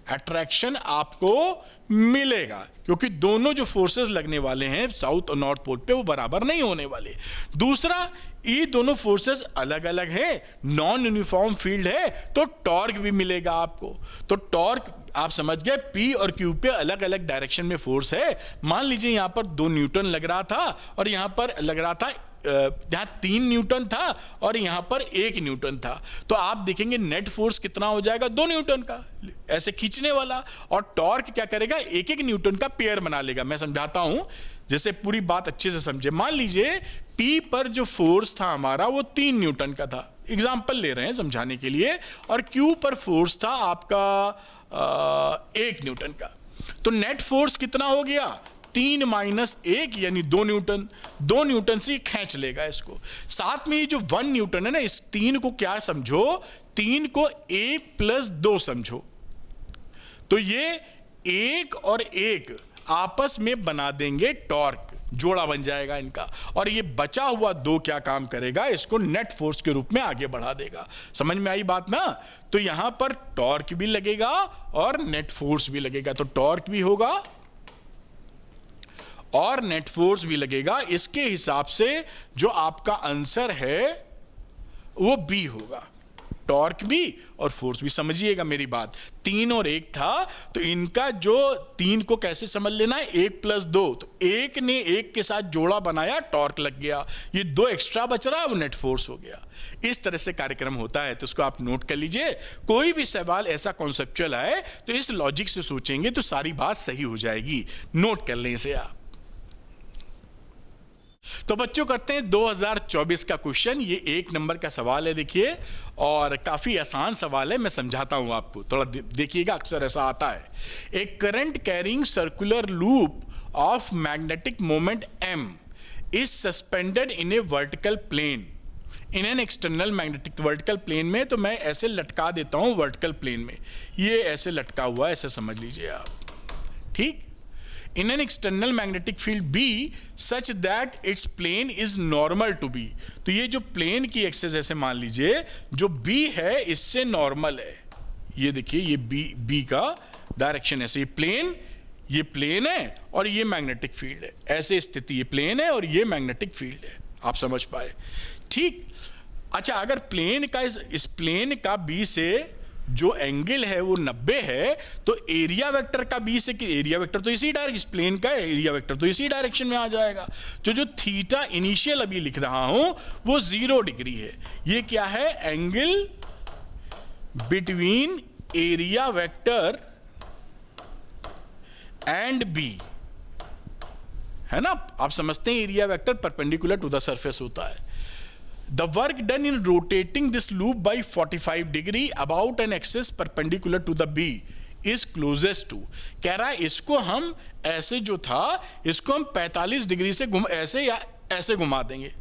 अट्रैक्शन आपको मिलेगा, क्योंकि दोनों जो फोर्सेस लगने वाले हैं साउथ और नॉर्थ पोल पे वो बराबर नहीं होने वाले। दूसरा, ये दोनों फोर्सेस अलग अलग है, नॉन यूनिफॉर्म फील्ड है, तो टॉर्क भी मिलेगा आपको। तो टॉर्क आप समझ गए, P और Q पे अलग अलग डायरेक्शन में फोर्स है। मान लीजिए यहां पर 2 न्यूटन लग रहा था और यहां पर लग रहा था, यहां 3 न्यूटन था और यहां पर 1 न्यूटन था, तो आप देखेंगे नेट फोर्स कितना हो जाएगा, 2 न्यूटन का ऐसे खींचने वाला, और टॉर्क क्या करेगा, 1-1 न्यूटन का पेयर बना लेगा। मैं समझाता हूं जैसे पूरी बात अच्छे से समझे। मान लीजिए P पर जो फोर्स था हमारा वो 3 न्यूटन का था, एग्जाम्पल ले रहे हैं समझाने के लिए, और Q पर फोर्स था आपका 1 न्यूटन का। तो नेट फोर्स कितना हो गया, 3 - 1 यानी 2 न्यूटन। 2 न्यूटन से खींच लेगा इसको। साथ में ये जो 1 न्यूटन है ना, इस 3 को क्या समझो, 3 को 1+2 समझो। तो ये 1 और 1 आपस में बना देंगे टॉर्क, जोड़ा बन जाएगा इनका, और ये बचा हुआ 2 क्या काम करेगा, इसको नेट फोर्स के रूप में आगे बढ़ा देगा। समझ में आई बात ना। तो यहां पर टॉर्क भी लगेगा और नेट फोर्स भी लगेगा, तो टॉर्क भी होगा और नेट फोर्स भी लगेगा। इसके हिसाब से जो आपका आंसर है वो बी होगा, टॉर्क भी और फोर्स भी। समझिएगा मेरी बात, 3 और 1 था, तो इनका जो 3 को कैसे समझ लेना है, 1+2, तो 1 ने 1 के साथ जोड़ा बनाया, टॉर्क लग गया, ये 2 एक्स्ट्रा बच रहा है, वो नेट फोर्स हो गया। इस तरह से कार्यक्रम होता है, तो इसको आप नोट कर लीजिए। कोई भी सवाल ऐसा कॉन्सेप्चुअल आए तो इस लॉजिक से सोचेंगे तो सारी बात सही हो जाएगी। नोट कर लें इसे आप। तो बच्चों करते हैं 2024 का क्वेश्चन। ये 1 नंबर का सवाल है, देखिए, और काफी आसान सवाल है। मैं समझाता हूं आपको, थोड़ा देखिएगा, अक्सर ऐसा आता है। एक current carrying circular loop of magnetic moment m is suspended in a vertical plane in an external magnetic. Vertical plane में तो मैं ऐसे लटका देता हूं, वर्टिकल प्लेन में ये ऐसे लटका हुआ है, ऐसे समझ लीजिए आप, ठीक। in an external magnetic field B such that its plane is normal to B। तो ये जो प्लेन की एक्सेस ऐसे मान लीजिए, जो B है इससे नॉर्मल है। ये देखिए, ये B का डायरेक्शन ऐसे, ये प्लेन है और ये मैग्नेटिक फील्ड है। ऐसे स्थिति, ये प्लेन है और ये मैग्नेटिक फील्ड है। आप समझ पाए, ठीक। अच्छा, अगर प्लेन का इस प्लेन का B से जो एंगल है वो 90 है, तो एरिया वेक्टर का बी से, एरिया वेक्टर तो इसी डायरेक्शन, इस प्लेन का एरिया वेक्टर तो इसी डायरेक्शन में आ जाएगा। जो थीटा इनिशियल अभी लिख रहा हूं वो 0 डिग्री है। ये क्या है? Angle between area vector and B, है ना। आप समझते हैं area vector perpendicular to the surface होता है। The work done in rotating this loop by 45 degree about an axis perpendicular to the B is closest to। कह रहा है इसको हम ऐसे जो था, इसको हम 45 डिग्री से ऐसे या ऐसे घुमा देंगे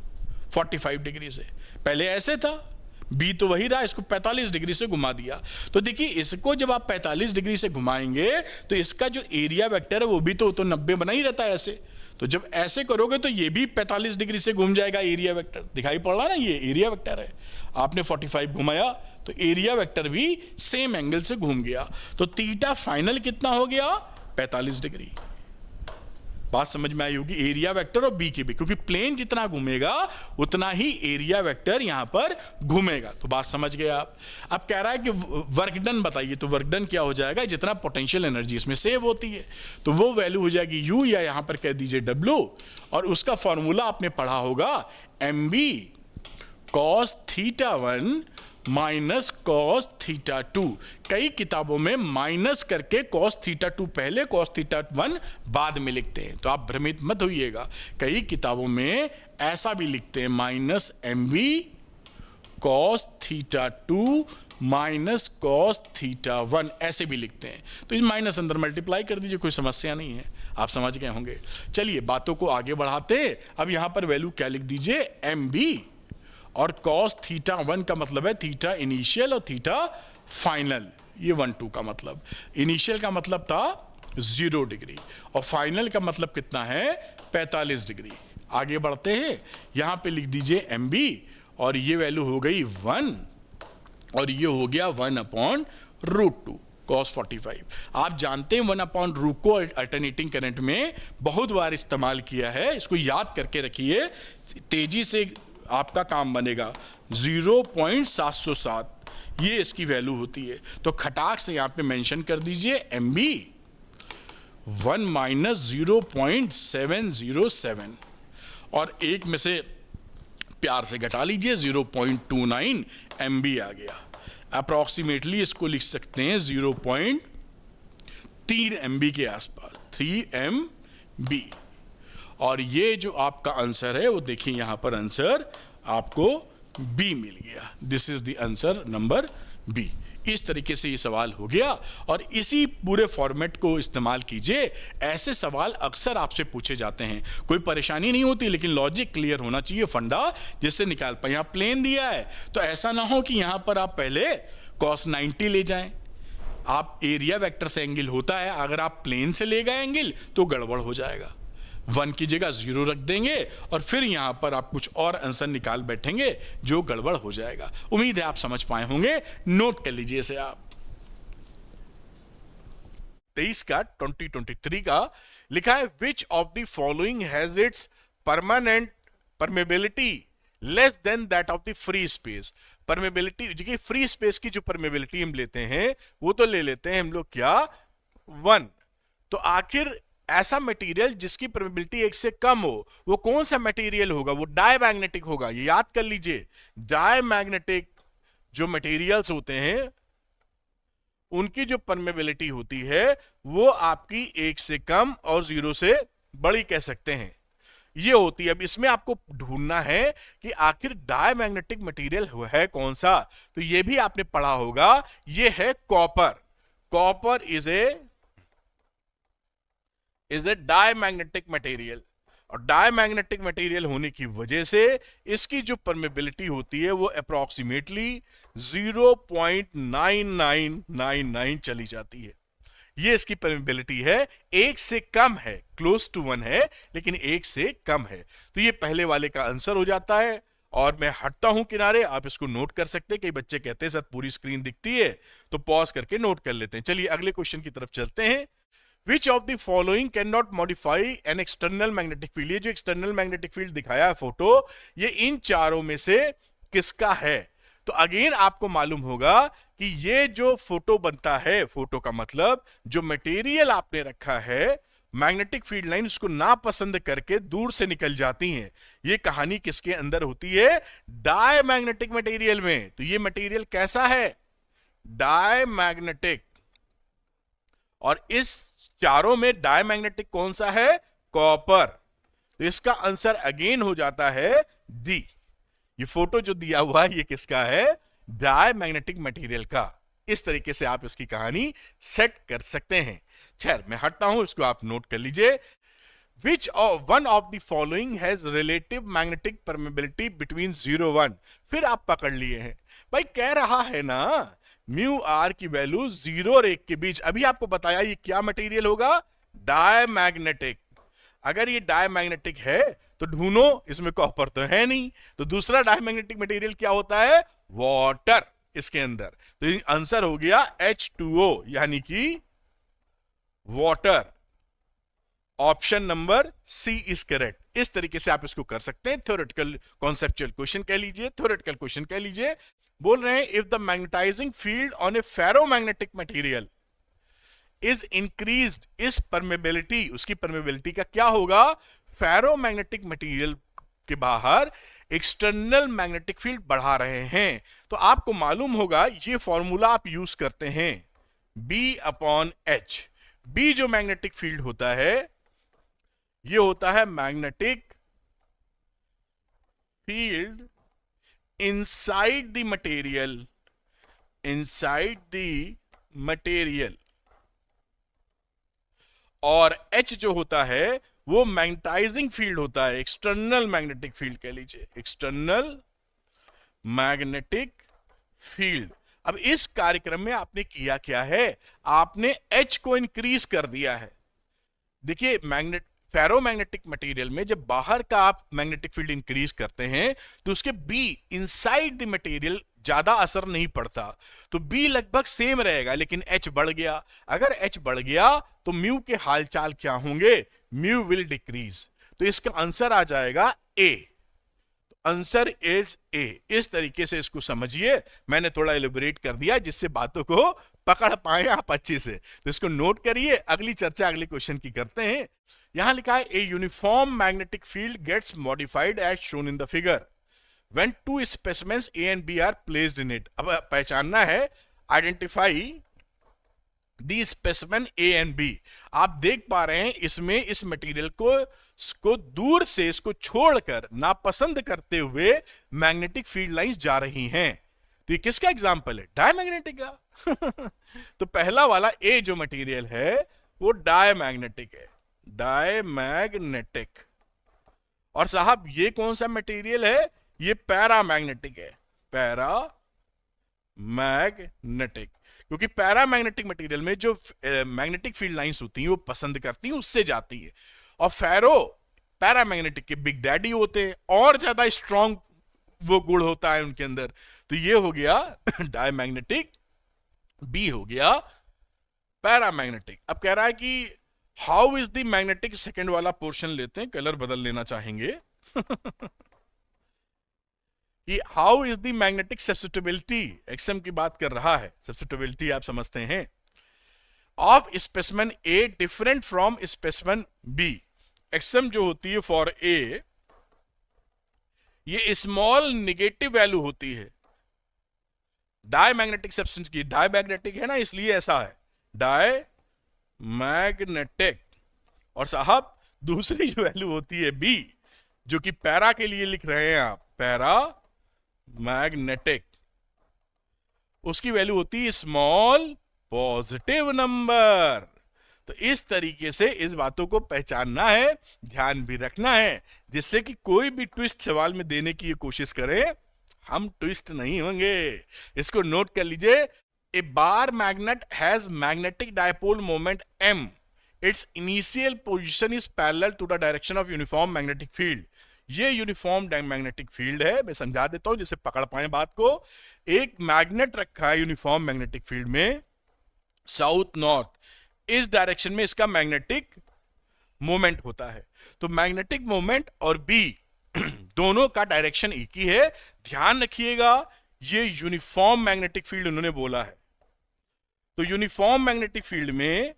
45 डिग्री से। पहले ऐसे था, B तो वही रहा, इसको 45 डिग्री से घुमा दिया। तो देखिए, इसको जब आप 45 डिग्री से घुमाएंगे तो इसका जो एरिया वेक्टर है वो भी तो 90 बना ही रहता है ऐसे। तो जब ऐसे करोगे तो ये भी 45 डिग्री से घूम जाएगा। एरिया वेक्टर दिखाई पड़ रहा ना, ये एरिया वेक्टर है। आपने 45 घुमाया तो एरिया वेक्टर भी सेम एंगल से घूम गया। तो थीटा फाइनल कितना हो गया? 45 डिग्री। बात समझ में आई होगी, एरिया वेक्टर और बी के भी, क्योंकि प्लेन जितना घूमेगा उतना ही एरिया वेक्टर यहां पर घूमेगा। तो बात समझ गए आप। अब कह रहा है कि वर्क डन बताइए, तो वर्क डन क्या हो जाएगा? जितना पोटेंशियल एनर्जी इसमें सेव होती है तो वो वैल्यू हो जाएगी यू, या यहां पर कह दीजिए डब्ल्यू, और उसका फॉर्मूला आपने पढ़ा होगा m B cos theta 1 minus cos theta 2। कई किताबों में माइनस करके कॉस थीटा 2 पहले, कॉस थीटा 1 बाद में लिखते हैं, तो आप भ्रमित मत होइएगा। कई किताबों में ऐसा भी लिखते हैं, minus m B cos theta 2 minus cos theta 1, ऐसे भी लिखते हैं। तो इस माइनस अंदर मल्टीप्लाई कर दीजिए, कोई समस्या नहीं है। आप समझ गए होंगे। चलिए बातों को आगे बढ़ाते। अब यहां पर वैल्यू क्या लिख दीजिए? एम बी, और cos थीटा 1 का मतलब है थीटा इनिशियल और थीटा फाइनल। ये 1 2 का मतलब, इनिशियल का मतलब था 0 डिग्री और फाइनल का मतलब कितना है? 45 डिग्री। आगे बढ़ते हैं, यहां पे लिख दीजिए एम बी, और ये वैल्यू हो गई 1 और ये हो गया 1/√2 cos 45। आप जानते हैं 1/√2 को अल्टरनेटिंग करंट में बहुत बार इस्तेमाल किया है। इसको याद करके रखिए, तेजी से आपका काम बनेगा। 0.707 ये इसकी वैल्यू होती है। तो खटाक से यहां पे मेंशन कर दीजिए एम बी 1 माइनस 0.707, और एक में से प्यार से घटा लीजिए 0.29 एम बी आ गया। अप्रॉक्सीमेटली इसको लिख सकते हैं 0.3 एम बी के आसपास, 3 एम बी। और ये जो आपका आंसर है वो देखिए, यहां पर आंसर आपको बी मिल गया। This is the answer number B. इस तरीके से ये सवाल हो गया, और इसी पूरे फॉर्मेट को इस्तेमाल कीजिए। ऐसे सवाल अक्सर आपसे पूछे जाते हैं, कोई परेशानी नहीं होती, लेकिन लॉजिक क्लियर होना चाहिए, फंडा, जिससे निकाल पाए। यहां प्लेन दिया है तो ऐसा ना हो कि यहां पर आप पहले cos 90 ले जाएं। आप एरिया वेक्टर से एंगल होता है, अगर आप प्लेन से ले गए एंगल तो गड़बड़ हो जाएगा। 1 की जगह 0 रख देंगे और फिर यहां पर आप कुछ और आंसर निकाल बैठेंगे जो गड़बड़ हो जाएगा। उम्मीद है आप समझ पाए होंगे। नोट कर लीजिए इसे आप। 23 का 2023 का लिखा है, which of the following has its permanent permeability less than that of the free space. Permeability, देखिए फ्री स्पेस की जो परमेबिलिटी हम लेते हैं वो तो ले लेते हैं हम लोग क्या? 1। तो आखिर ऐसा मटेरियल जिसकी परमेबिलिटी 1 से कम हो वो कौन सा मटेरियल होगा? वो डायमैग्नेटिक होगा। ये याद कर लीजिए, डायमैग्नेटिक जो मटेरियल्स होते हैं उनकी जो परमेबिलिटी होती है वो आपकी 1 से कम और 0 से बड़ी कह सकते हैं। ये होती है। अब इसमें आपको ढूंढना है कि आखिर डायमैग्नेटिक मटेरियल है कौन सा। तो ये भी आपने पढ़ा होगा, ये है copper. Copper is a diamagnetic material, और डायमैग्नेटिक मटेरियल होने की वजह से इसकी जो परमेबिलिटी होती है वो अप्रोक्सीमेटली 0.9999 चली जाती है। ये इसकी परमेबिलिटी है, एक से कम है, क्लोज टू 1 है लेकिन एक से कम है। तो ये पहले वाले का आंसर हो जाता है। और मैं हटता हूं किनारे, आप इसको नोट कर सकते हैं। कई बच्चे कहते हैं सर पूरी स्क्रीन दिखती है, तो पॉज करके नोट कर लेते हैं। चलिए अगले क्वेश्चन की तरफ चलते हैं। Which of the following cannot modify an external magnetic field? ये जो एक्सटर्नल मैग्नेटिक फील्ड दिखाया है फोटो, ये इन चारों में से किसका है? तो अगेन आपको मालूम होगा कि ये जो फोटो बनता है, फोटो का मतलब जो मटेरियल आपने रखा है, मैग्नेटिक फील्ड लाइन उसको ना पसंद करके दूर से निकल जाती हैं। ये कहानी किसके अंदर होती है? डायमैग्नेटिक मटेरियल में। तो ये मटेरियल कैसा है? डायमैग्नेटिक। और इस चारों में डायमैग्नेटिक कौन सा है? कॉपर। तो इसका आंसर अगेन हो जाता है डी। ये फोटो जो दिया हुआ है ये किसका है? डायमैग्नेटिक मटेरियल का। इस तरीके से आप इसकी कहानी सेट कर सकते हैं। खैर मैं हटता हूं, इसको आप नोट कर लीजिए। Which one of the following has relative magnetic permeability between 0 1? फिर आप पकड़ लिए हैं भाई, कह रहा है ना म्यू आर की वैल्यू 0 और 1 के बीच। अभी आपको बताया ये क्या मटेरियल होगा? डायमैग्नेटिक। अगर ये डायमैग्नेटिक है तो ढूंढो, इसमें कॉपर तो है नहीं, तो दूसरा डायमैग्नेटिक मटेरियल क्या होता है? वाटर इसके अंदर। तो आंसर हो गया H2O, यानी कि water. Option number C is correct. इस तरीके से आप इसको कर सकते हैं। थ्योरेटिकल कॉन्सेप्चुअल क्वेश्चन कह लीजिए, थ्योरेटिकल क्वेश्चन कह लीजिए। बोल रहे हैं if the magnetising field on a ferromagnetic material is increased, इस परमेबिलिटी, उसकी परमेबिलिटी का क्या होगा? फेरोमैग्नेटिक मटेरियल के बाहर एक्सटर्नल मैग्नेटिक फील्ड बढ़ा रहे हैं। तो आपको मालूम होगा ये फॉर्मूला आप यूज करते हैं, B/H। बी जो मैग्नेटिक फील्ड होता है ये होता है magnetic field inside the material, inside the material. और H जो होता है वो मैग्नेटाइजिंग फील्ड होता है, एक्सटर्नल मैग्नेटिक फील्ड कह लीजिए, एक्सटर्नल मैग्नेटिक फील्ड। अब इस कार्यक्रम में आपने किया क्या है? आपने H को इंक्रीज कर दिया है। देखिए फेरोमैग्नेटिक मटेरियल में जब बाहर का आप मैग्नेटिक फील्ड इंक्रीज करते हैं तो उसके B इनसाइड द मटेरियल ज्यादा असर नहीं पड़ता, तो B लगभग सेम रहेगा, लेकिन H बढ़ गया। अगर H बढ़ गया तो म्यू के हालचाल क्या होंगे? Mu will decrease. तो इसका आंसर आ जाएगा A। Answer is a. इस तरीके से इसको समझिए, मैंने थोड़ा एलिबोरेट कर दिया जिससे बातों को पकड़ पाए आप अच्छे से। तो इसको नोट करिए, अगली चर्चा अगले क्वेश्चन की करते हैं। यहां लिखा है a uniform magnetic field gets modified as shown in the figure when two specimens A and B are placed in it. अब पहचानना है, identify the specimen A and B. आप देख पा रहे हैं इसमें इस मटेरियल को दूर से इसको छोड़कर नापसंद करते हुए मैग्नेटिक फील्ड लाइंस जा रही हैं। तो ये किसका एग्जांपल है? डायमैग्नेटिक का। तो पहला वाला ए जो मटेरियल है वो डायमैग्नेटिक है, डायमैग्नेटिक। और साहब ये कौन सा मटेरियल है? ये पैरामैग्नेटिक है, पैरामैग्नेटिक। क्योंकि पैरामैग्नेटिक मटेरियल में जो मैग्नेटिक फील्ड लाइंस होती हैं वो पसंद करती हैं, उससे जाती है। और फेरो पैरामैग्नेटिक के बिग डैडी होते हैं, और ज्यादा स्ट्रॉन्ग वो गुण होता है उनके अंदर। तो ये हो गया डायमैग्नेटिक, बी हो गया पैरामैग्नेटिक। अब कह रहा है कि how is the magnetic, second वाला पोर्शन लेते हैं, कलर बदल लेना चाहेंगे। कि how is the magnetic susceptibility, XM की बात कर रहा है, सब्स्टिट्यूबिलिटी आप समझते हैं, of specimen A different from specimen B. XM जो होती है फॉर ए, ये स्मॉल नेगेटिव वैल्यू होती है डायमैग्नेटिक सब्सटेंस की। डायमैग्नेटिक है ना, इसलिए ऐसा है, डायमैग्नेटिक। और साहब दूसरी जो वैल्यू होती है बी, जो कि पैरा के लिए लिख रहे हैं आप, पैरा मैग्नेटिक, उसकी वैल्यू होती है स्मॉल पॉजिटिव नंबर। तो इस तरीके से इस बातों को पहचानना है, ध्यान भी रखना है, जिससे कि कोई भी ट्विस्ट सवाल में देने की कोशिश करें, हम ट्विस्ट नहीं होंगे। इसको नोट कर लीजिए। A bar magnet has magnetic dipole moment m, its initial position is parallel to the direction of uniform magnetic field. ये यूनिफॉर्म मैग्नेटिक फील्ड है, मैं समझा देता हूं जिससे पकड़ पाए बात को। एक मैग्नेट रखा है यूनिफॉर्म मैग्नेटिक फील्ड में, साउथ नॉर्थ, इस डायरेक्शन में इसका मैग्नेटिक मोमेंट होता है। तो मैग्नेटिक मोमेंट और बी दोनों का डायरेक्शन एक ही है। ध्यान रखिएगा, ये यूनिफॉर्म मैग्नेटिक फील्ड उन्होंने बोला है। तो यूनिफॉर्म मैग्नेटिक फील्ड में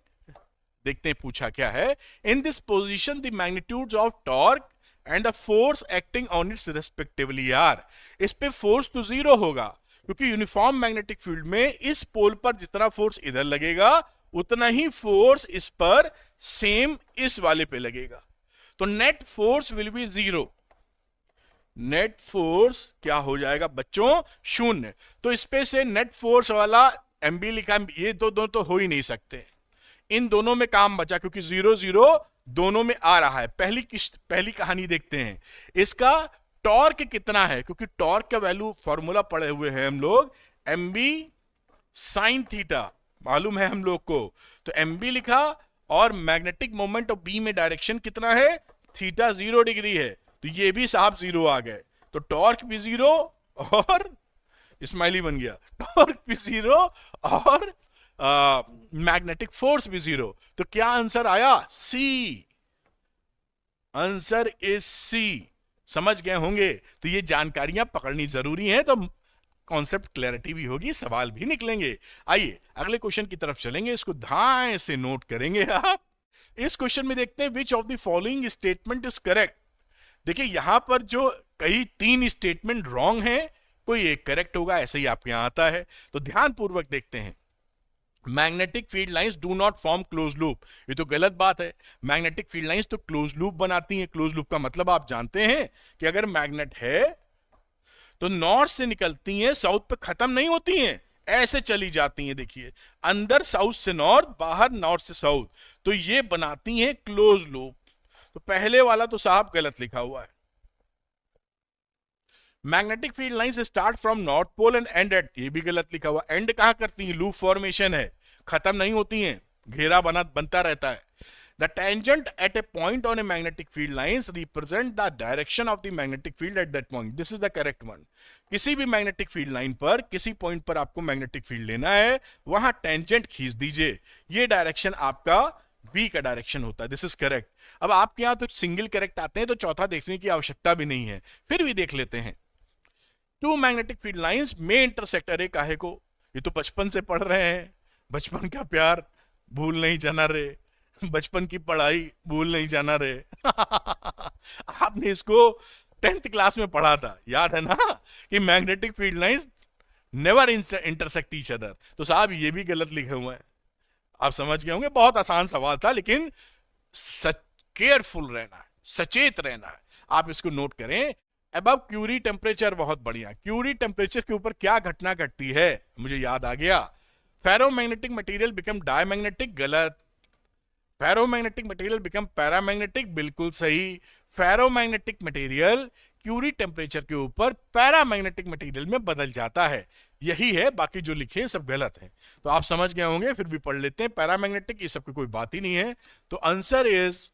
देखते हैं पूछा क्या है। In this position the magnitudes of torque and the force acting on its respectively are. इस पे फोर्स तो जीरो होगा, क्योंकि यूनिफॉर्म मैग्नेटिक फील्ड में इस पोल पर जितना फोर्स इधर लगेगा उतना ही फोर्स इस पर सेम इस वाले पे लगेगा। तो net force will be zero. Net force क्या हो जाएगा बच्चों? शून्य। तो इस पे से नेट फोर्स वाला एमबी लिखा, ये दो तो हो ही नहीं सकते। इन दोनों में काम बचा, क्योंकि 0 0 दोनों में आ रहा है। पहली कहानी देखते हैं, इसका टॉर्क कितना है, क्योंकि टॉर्क का वैल्यू फॉर्मूला पढ़े हुए हैं हम लोग, एम बी साइन थीटा मालूम है हम लोग को। तो एम बी लिखा, और मैग्नेटिक मोमेंट ऑफ बी में डायरेक्शन कितना है, थीटा 0 डिग्री है। तो ये भी साहब 0 आ गए। तो टॉर्क भी 0 और स्माइली बन गया, टॉर्क भी 0 और मैग्नेटिक फोर्स भी 0। तो क्या आंसर आया? सी। Answer is C. समझ गए होंगे। तो ये जानकारियां पकड़नी जरूरी है, तो कॉन्सेप्ट क्लैरिटी भी होगी, सवाल भी निकलेंगे। आइए अगले क्वेश्चन की तरफ चलेंगे, इसको ध्यान से नोट करेंगे आप। इस क्वेश्चन में देखते हैं, which of the following statement is correct. देखिए यहां पर जो कई 3 स्टेटमेंट रॉन्ग हैं, कोई एक करेक्ट होगा, ऐसे ही आपके यहां आता है। तो ध्यान पूर्वक देखते हैं। Magnetic field lines do not form close loop, ये तो गलत बात है। मैग्नेटिक फील्ड लाइंस तो क्लोज लूप बनाती हैं। क्लोज लूप का मतलब आप जानते हैं कि अगर मैग्नेट है तो नॉर्थ से निकलती हैं, साउथ पे खत्म नहीं होती हैं, ऐसे चली जाती हैं। देखिए अंदर साउथ से नॉर्थ, बाहर नॉर्थ से साउथ, तो ये बनाती हैं क्लोज लूप। तो पहले वाला तो साहब गलत लिखा हुआ है। Magnetic field lines start from north pole and end at, ये भी गलत लिखा हुआ। एंड कहां करती हैं? लूप फॉर्मेशन है, खत्म नहीं होती हैं, घेरा बनता रहता है। The tangent at a point on a magnetic field lines represent the direction of the magnetic field at that point. This is the correct one. किसी भी मैग्नेटिक फील्ड लाइन पर किसी पॉइंट पर आपको मैग्नेटिक फील्ड लेना है, वहां tangent खींच दीजिए, ये डायरेक्शन आपका बी का डायरेक्शन होता है। This is correct. अब आपके यहां तो सिंगल करेक्ट आते हैं, तो चौथा देखने की आवश्यकता भी नहीं है, फिर भी देख लेते हैं। टू मैग्नेटिक फील्ड लाइंस में इंटरसेक्ट, अरे काहे को, ये तो बचपन से पढ़ रहे हैं। बचपन का प्यार भूल नहीं जाना रे, बचपन की पढ़ाई भूल नहीं जाना रे। आपने इसको 10th क्लास में पढ़ा था, याद है ना, कि magnetic field lines never intersect each other. तो साहब ये भी गलत लिखे हुए हैं, आप समझ गए होंगे। बहुत आसान सवाल था, लेकिन केयरफुल रहना है, सचेत रहना है। आप इसको नोट करें। अबव क्यूरी टेम्परेचर, बहुत बढ़िया। क्यूरी टेम्परेचर के ऊपर क्या घटना घटती है, मुझे याद आ गया। फेरोमैग्नेटिक मटेरियल बिकम डायमैग्नेटिक, गलत। फेरोमैग्नेटिक मटेरियल बिकम पैरामैग्नेटिक, बिल्कुल सही। फेरोमैग्नेटिक मटेरियल क्यूरी टेम्परेचर के ऊपर पैरामैग्नेटिक मटेरियल में बदल जाता है, यही है। बाकी जो लिखे हैं सब गलत है। तो आप समझ गए होंगे, फिर भी पढ़ लेते हैं। पैरामैग्नेटिक, ये सब की कोई बात ही नहीं है। तो आंसर इज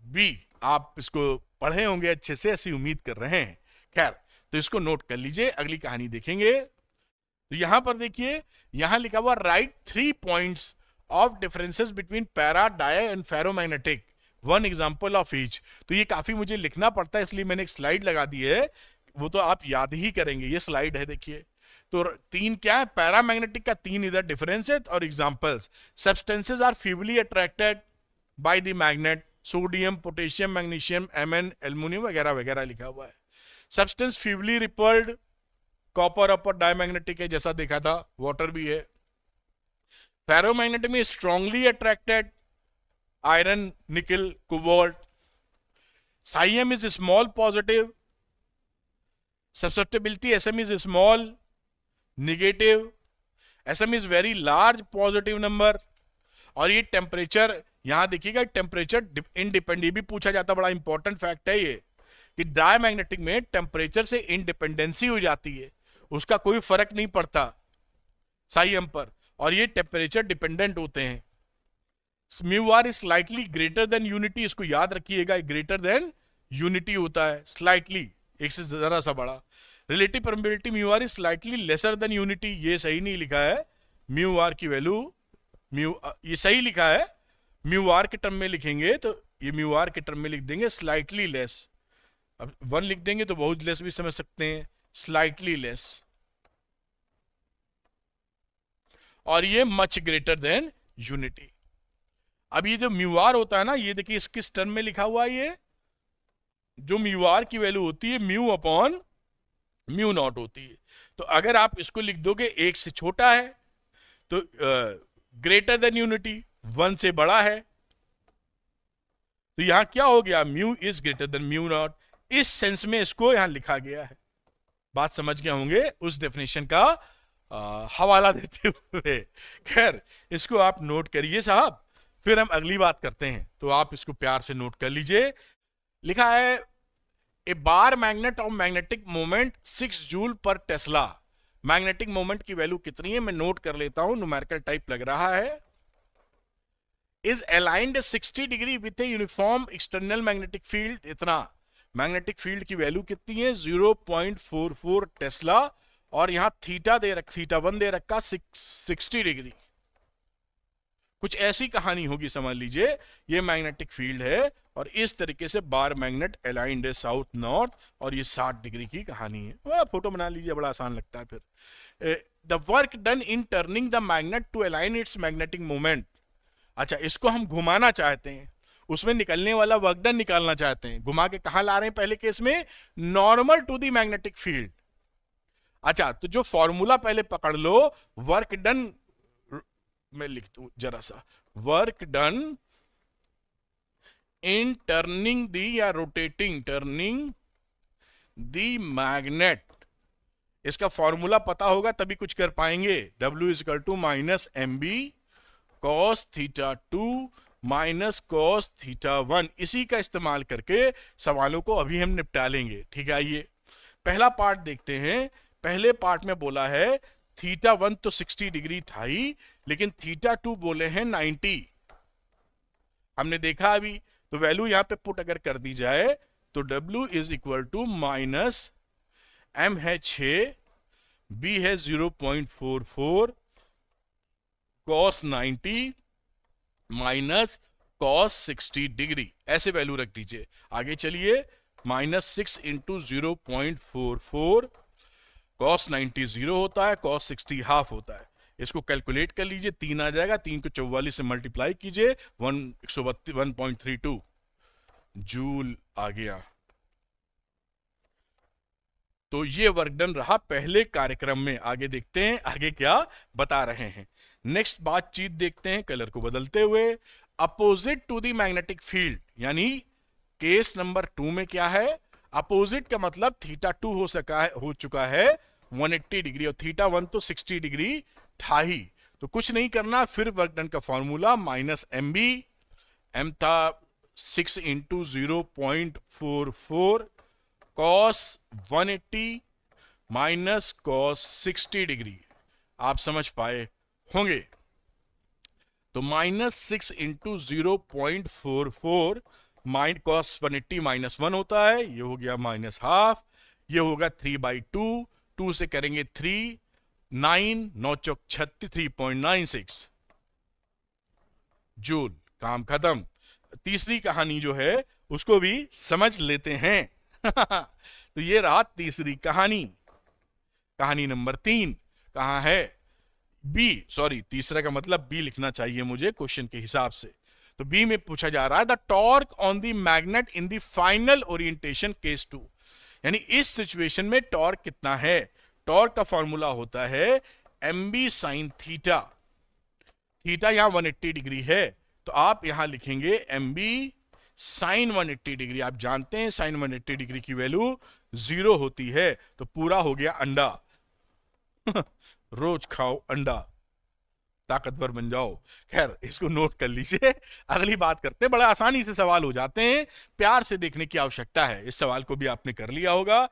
बी। आप इसको पढ़े होंगे अच्छे से, ऐसी उम्मीद कर रहे हैं। खैर, तो इसको नोट कर लीजिए, अगली कहानी देखेंगे। तो यहां पर देखिए, यहां लिखा हुआ right 3 points of differences between para, dia and ferromagnetic, one example of each. तो ये काफी मुझे लिखना पड़ता है, इसलिए मैंने एक स्लाइड लगा दी है, वो तो आप याद ही करेंगे। ये स्लाइड है, देखिए। तो 3 क्या है, पैरामैग्नेटिक का 3 इधर डिफरेंस है और examples. Substances are feebly attracted by the magnet, sodium, potassium, magnesium, M N, aluminium वगैरह वगैरह लिखा हुआ है। सब्सटेंस फीवली रिपल्ड, कॉपर अपर डायमैग्नेटिक है, जैसा देखा था, वाटर भी है। फेरोमैग्नेटिक में strongly attracted, iron, nickel, cobalt. psi m is small positive, susceptibility SM is small negative, SM is very large positive number, और ये टेम्परेचर यहां देखिएगा, टेम्परेचर इंडिपेंडेंट भी पूछा जाता, बड़ा इंपॉर्टेंट फैक्ट है ये कि डायमैग्नेटिक में टेम्परेचर से इंडिपेंडेंसी हो जाती है, उसका कोई फर्क नहीं पड़ता साई एम पर, और ये टेम्परेचर डिपेंडेंट होते हैं। Mu r is slightly greater than unity, इसको याद रखिएगा, ग्रेटर देन यूनिटी होता है स्लाइटली, एक से जरा सा बड़ा। Relative permeability mu r is slightly lesser than unity, ये सही नहीं लिखा है, म्यू आर की वैल्यू ये सही लिखा है, म्यू आर के टर्म में लिखेंगे तो ये म्यू आर के टर्म में लिख देंगे स्लाइटली लेस, अब 1 लिख देंगे तो बहुत लेस भी समझ सकते हैं, स्लाइटली लेस, और ये मच ग्रेटर देन यूनिटी। अब ये जो म्यू आर होता है ना, ये देखिए इस किस टर्म में लिखा हुआ है, ये जो म्यू आर की वैल्यू होती है म्यू अपॉन म्यू नॉट होती है। तो अगर आप इसको लिख दोगे 1 से छोटा है तो ग्रेटर देन यूनिटी, 1 से बड़ा है, तो यहां क्या हो गया, mu is greater than mu naught, इस सेंस में इसको यहां लिखा गया है। बात समझ गए होंगे उस डेफिनेशन का हवाला देते हुए। खैर इसको आप नोट करिए साहब, फिर हम अगली बात करते हैं, तो आप इसको प्यार से नोट कर लीजिए। लिखा है a bar magnet of magnetic moment 6 joule per tesla, magnetic moment की वैल्यू कितनी है मैं नोट कर लेता हूं, न्यूमेरिकल टाइप लग रहा है। Is aligned 60 degree with a uniform external magnetic field, इतना मैग्नेटिक फील्ड की वैल्यू कितनी है 0.44 टेस्ला, और यहां थीटा थीटा 1 दे रखा 60 डिग्री। कुछ ऐसी कहानी होगी, समझ लीजिए ये मैग्नेटिक फील्ड है और इस तरीके से बार मैग्नेट अलाइंड है साउथ नॉर्थ, और ये 60 डिग्री की कहानी है। बड़ा फोटो बना लीजिए, बड़ा आसान लगता है फिर। The work done in turning the magnet to align its magnetic moment, अच्छा इसको हम घुमाना चाहते हैं, उसमें निकलने वाला वर्क डन निकालना चाहते हैं, घुमा के कहां ला रहे हैं पहले केस में, normal to the magnetic field. अच्छा तो जो फॉर्मूला पहले पकड़ लो, वर्क डन मैं लिखता हूं जरा सा, work done in turning the या रोटेटिंग टर्निंग दी मैग्नेट, इसका फॉर्मूला पता होगा तभी कुछ कर पाएंगे। W equal to minus m B cos theta 2 minus cos theta 1, इसी का इस्तेमाल करके सवालों को अभी हम निपटा लेंगे। ठीक है, आइए पहला पार्ट देखते हैं। पहले पार्ट में बोला है थीटा 1 तो 60 डिग्री था ही, लेकिन थीटा 2 बोले हैं 90, हमने देखा अभी, तो वैल्यू यहां पे पुट अगर कर दी जाए तो W is equal to minus M है 6, B है 0.44 cos 90 माइनस cos 60 डिग्री, ऐसे वैल्यू रख दीजिए। आगे चलिए, -6 इंटू 0.44 cos 90 0 होता है, cos 60 हाफ होता है, इसको कैलकुलेट कर लीजिए, 3 आ जाएगा, 3 को 44 से मल्टीप्लाई कीजिए, 132 जूल आ गया। तो ये वर्क डन रहा पहले कार्यक्रम में। आगे देखते हैं आगे क्या बता रहे हैं। नेक्स्ट बातचीत देखते हैं कलर को बदलते हुए। Opposite to the magnetic field, यानी केस नंबर 2 में क्या है, अपोजिट का मतलब थीटा 2 हो चुका है 180 डिग्री, और थीटा 1 तो 60 डिग्री था ही, तो कुछ नहीं करना, फिर वर्क डन का formula minus m B, m था 6 into 0.44 cos 180 minus cos 60 degree, आप समझ पाए होंगे। तो -6 इंटू 0.44 माइंड कॉस 180 -1 होता है, ये हो गया -हाफ, ये होगा 3/2, 2 से करेंगे 3, 9 9 चौक 36, 3.96 जूल, काम खत्म। तीसरी कहानी जो है उसको भी समझ लेते हैं। तो ये रहा तीसरी कहानी। कहानी नंबर 3 कहां है, बी, सॉरी तीसरा का मतलब बी लिखना चाहिए मुझे क्वेश्चन के हिसाब से। तो बी में पूछा जा रहा है the torque on the magnet in the final orientation case 2, यानी इस सिचुएशन में टॉर्क कितना है। टॉर्क का फॉर्मूला होता है m B sine theta, theta यहां 180 डिग्री है, तो आप यहां लिखेंगे एम बी साइन 180 डिग्री, आप जानते हैं साइन 180 डिग्री की वैल्यू 0 होती है, तो पूरा हो गया अंडा। रोज खाओ अंडा, ताकतवर बन जाओ। खैर, इसको नोट कर लीजिए, अगली बात करते हैं। बड़ा आसानी से सवाल हो जाते हैं, प्यार से देखने की आवश्यकता है। इस सवाल को भी आपने कर लिया होगा।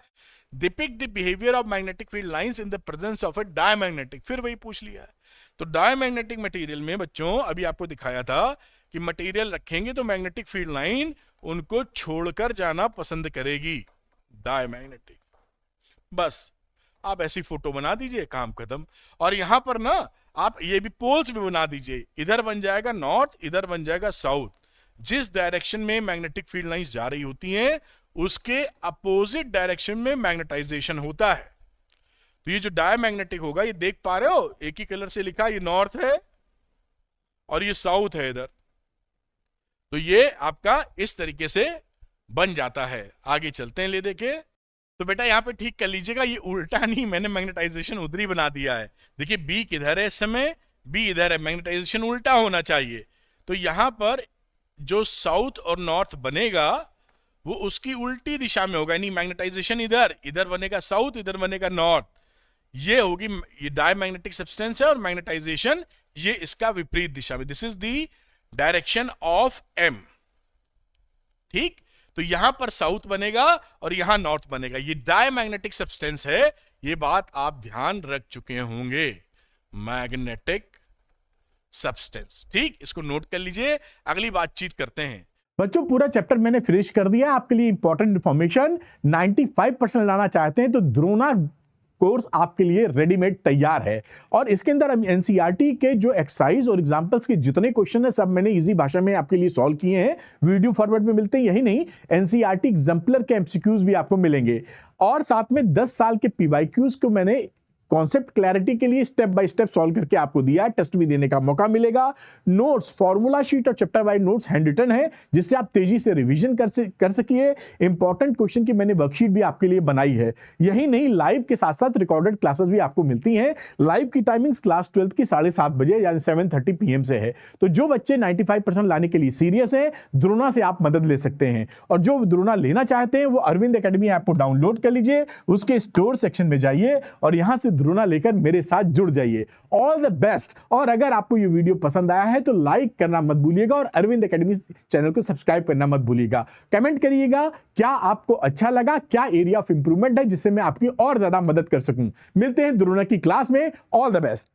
Depict the behaviour of magnetic field lines in the presence of A diamagnetic, फिर वही पूछ लिया है। तो डायमैग्नेटिक मटेरियल में बच्चों अभी आपको दिखाया था कि मटेरियल रखेंगे तो मैग्नेटिक फील्ड लाइन उनको छोड़कर जाना पसंद करेगी, डायमैग्नेटिक। बस आप ऐसी फोटो बना दीजिए, काम खत्म। और यहां पर ना आप ये भी पोल्स भी बना दीजिए, इधर बन जाएगा नॉर्थ, इधर बन जाएगा साउथ। जिस डायरेक्शन में मैग्नेटिक फील्ड लाइंस जा रही होती हैं उसके अपोजिट डायरेक्शन में मैग्नेटाइजेशन होता है। तो ये जो डायमैग्नेटिक होगा, ये देख पा रहे हो, एक ही कलर से लिखा, ये नॉर्थ है और ये साउथ है इधर। तो ये आपका इस तरीके से बन जाता है। आगे चलते हैं, ले देखे। तो बेटा यहां पे ठीक कर लीजिएगा, ये उल्टा नहीं, मैंने मैग्नेटाइजेशन उधर ही बना दिया है। देखिए बी किधर है इस समय, बी इधर है, मैग्नेटाइजेशन उल्टा होना चाहिए। तो यहां पर जो साउथ और नॉर्थ बनेगा वो उसकी उल्टी दिशा में होगा, यानी मैग्नेटाइजेशन इधर, इधर बनेगा साउथ, इधर बनेगा नॉर्थ। ये होगी, ये डायमैग्नेटिक सब्सटेंस है और मैग्नेटाइजेशन ये इसका विपरीत दिशा में। This is the direction of M. ठीक, तो यहां पर साउथ बनेगा और यहां नॉर्थ बनेगा। ये डायमैग्नेटिक सब्सटेंस है, ये बात आप ध्यान रख चुके होंगे, मैग्नेटिक सब्सटेंस। ठीक, इसको नोट कर लीजिए, अगली बातचीत करते हैं। बच्चों पूरा चैप्टर मैंने फिनिश कर दिया। आपके लिए इंपॉर्टेंट इंफॉर्मेशन, 95% लाना चाहते हैं तो द्रोणा कोर्स आपके लिए रेडीमेड तैयार है। और इसके अंदर हम एनसीईआरटी के जो एक्सरसाइज और एग्जांपल्स के जितने क्वेश्चन है सब मैंने इजी भाषा में आपके लिए सॉल्व किए हैं। वीडियो फॉरवर्ड में मिलते हैं, यही नहीं एनसीईआरटी एग्जाम्पलर के एमसीक्यूज भी आपको मिलेंगे। और साथ में 10 साल के पीवाईक्यूज को मैंने कॉन्सेप्ट क्लैरिटी के लिए स्टेप बाय स्टेप सॉल्व करके आपको दिया है। टेस्ट भी देने का मौका मिलेगा। नोट्स, फॉर्मूला शीट और chapter wise notes handwritten है, जिससे आप तेजी से रिवीजन कर सकिए। इंपॉर्टेंट क्वेश्चन की मैंने वर्कशीट भी आपके लिए बनाई है। यही नहीं, लाइव के साथ साथ रिकॉर्डेड क्लासेस भी आपको मिलती हैं। लाइव की टाइमिंग्स क्लास 12 की 7:30 बजे यानी 7:30 PM से है। तो जो बच्चे 95% लाने के लिए सीरियस हैं, द्रोणा से आप मदद ले सकते हैं। और जो द्रोणा लेना चाहते हैं वो अरविंद एकेडमी ऐप को डाउनलोड कर लीजिए, उसके स्टोर सेक्शन में जाइए और यहां से द्रोणा लेकर मेरे साथ जुड़ जाइए। All the best. और अगर आपको ये वीडियो पसंद आया है तो लाइक करना मत भूलिएगा और अरविंद एकेडमी चैनल को सब्सक्राइब करना मत भूलिएगा। कमेंट करिएगा क्या आपको अच्छा लगा, क्या एरिया ऑफ इंप्रूवमेंट है जिससे मैं आपकी और ज्यादा मदद कर सकूं। मिलते हैं द्रोणा की क्लास में। All the best.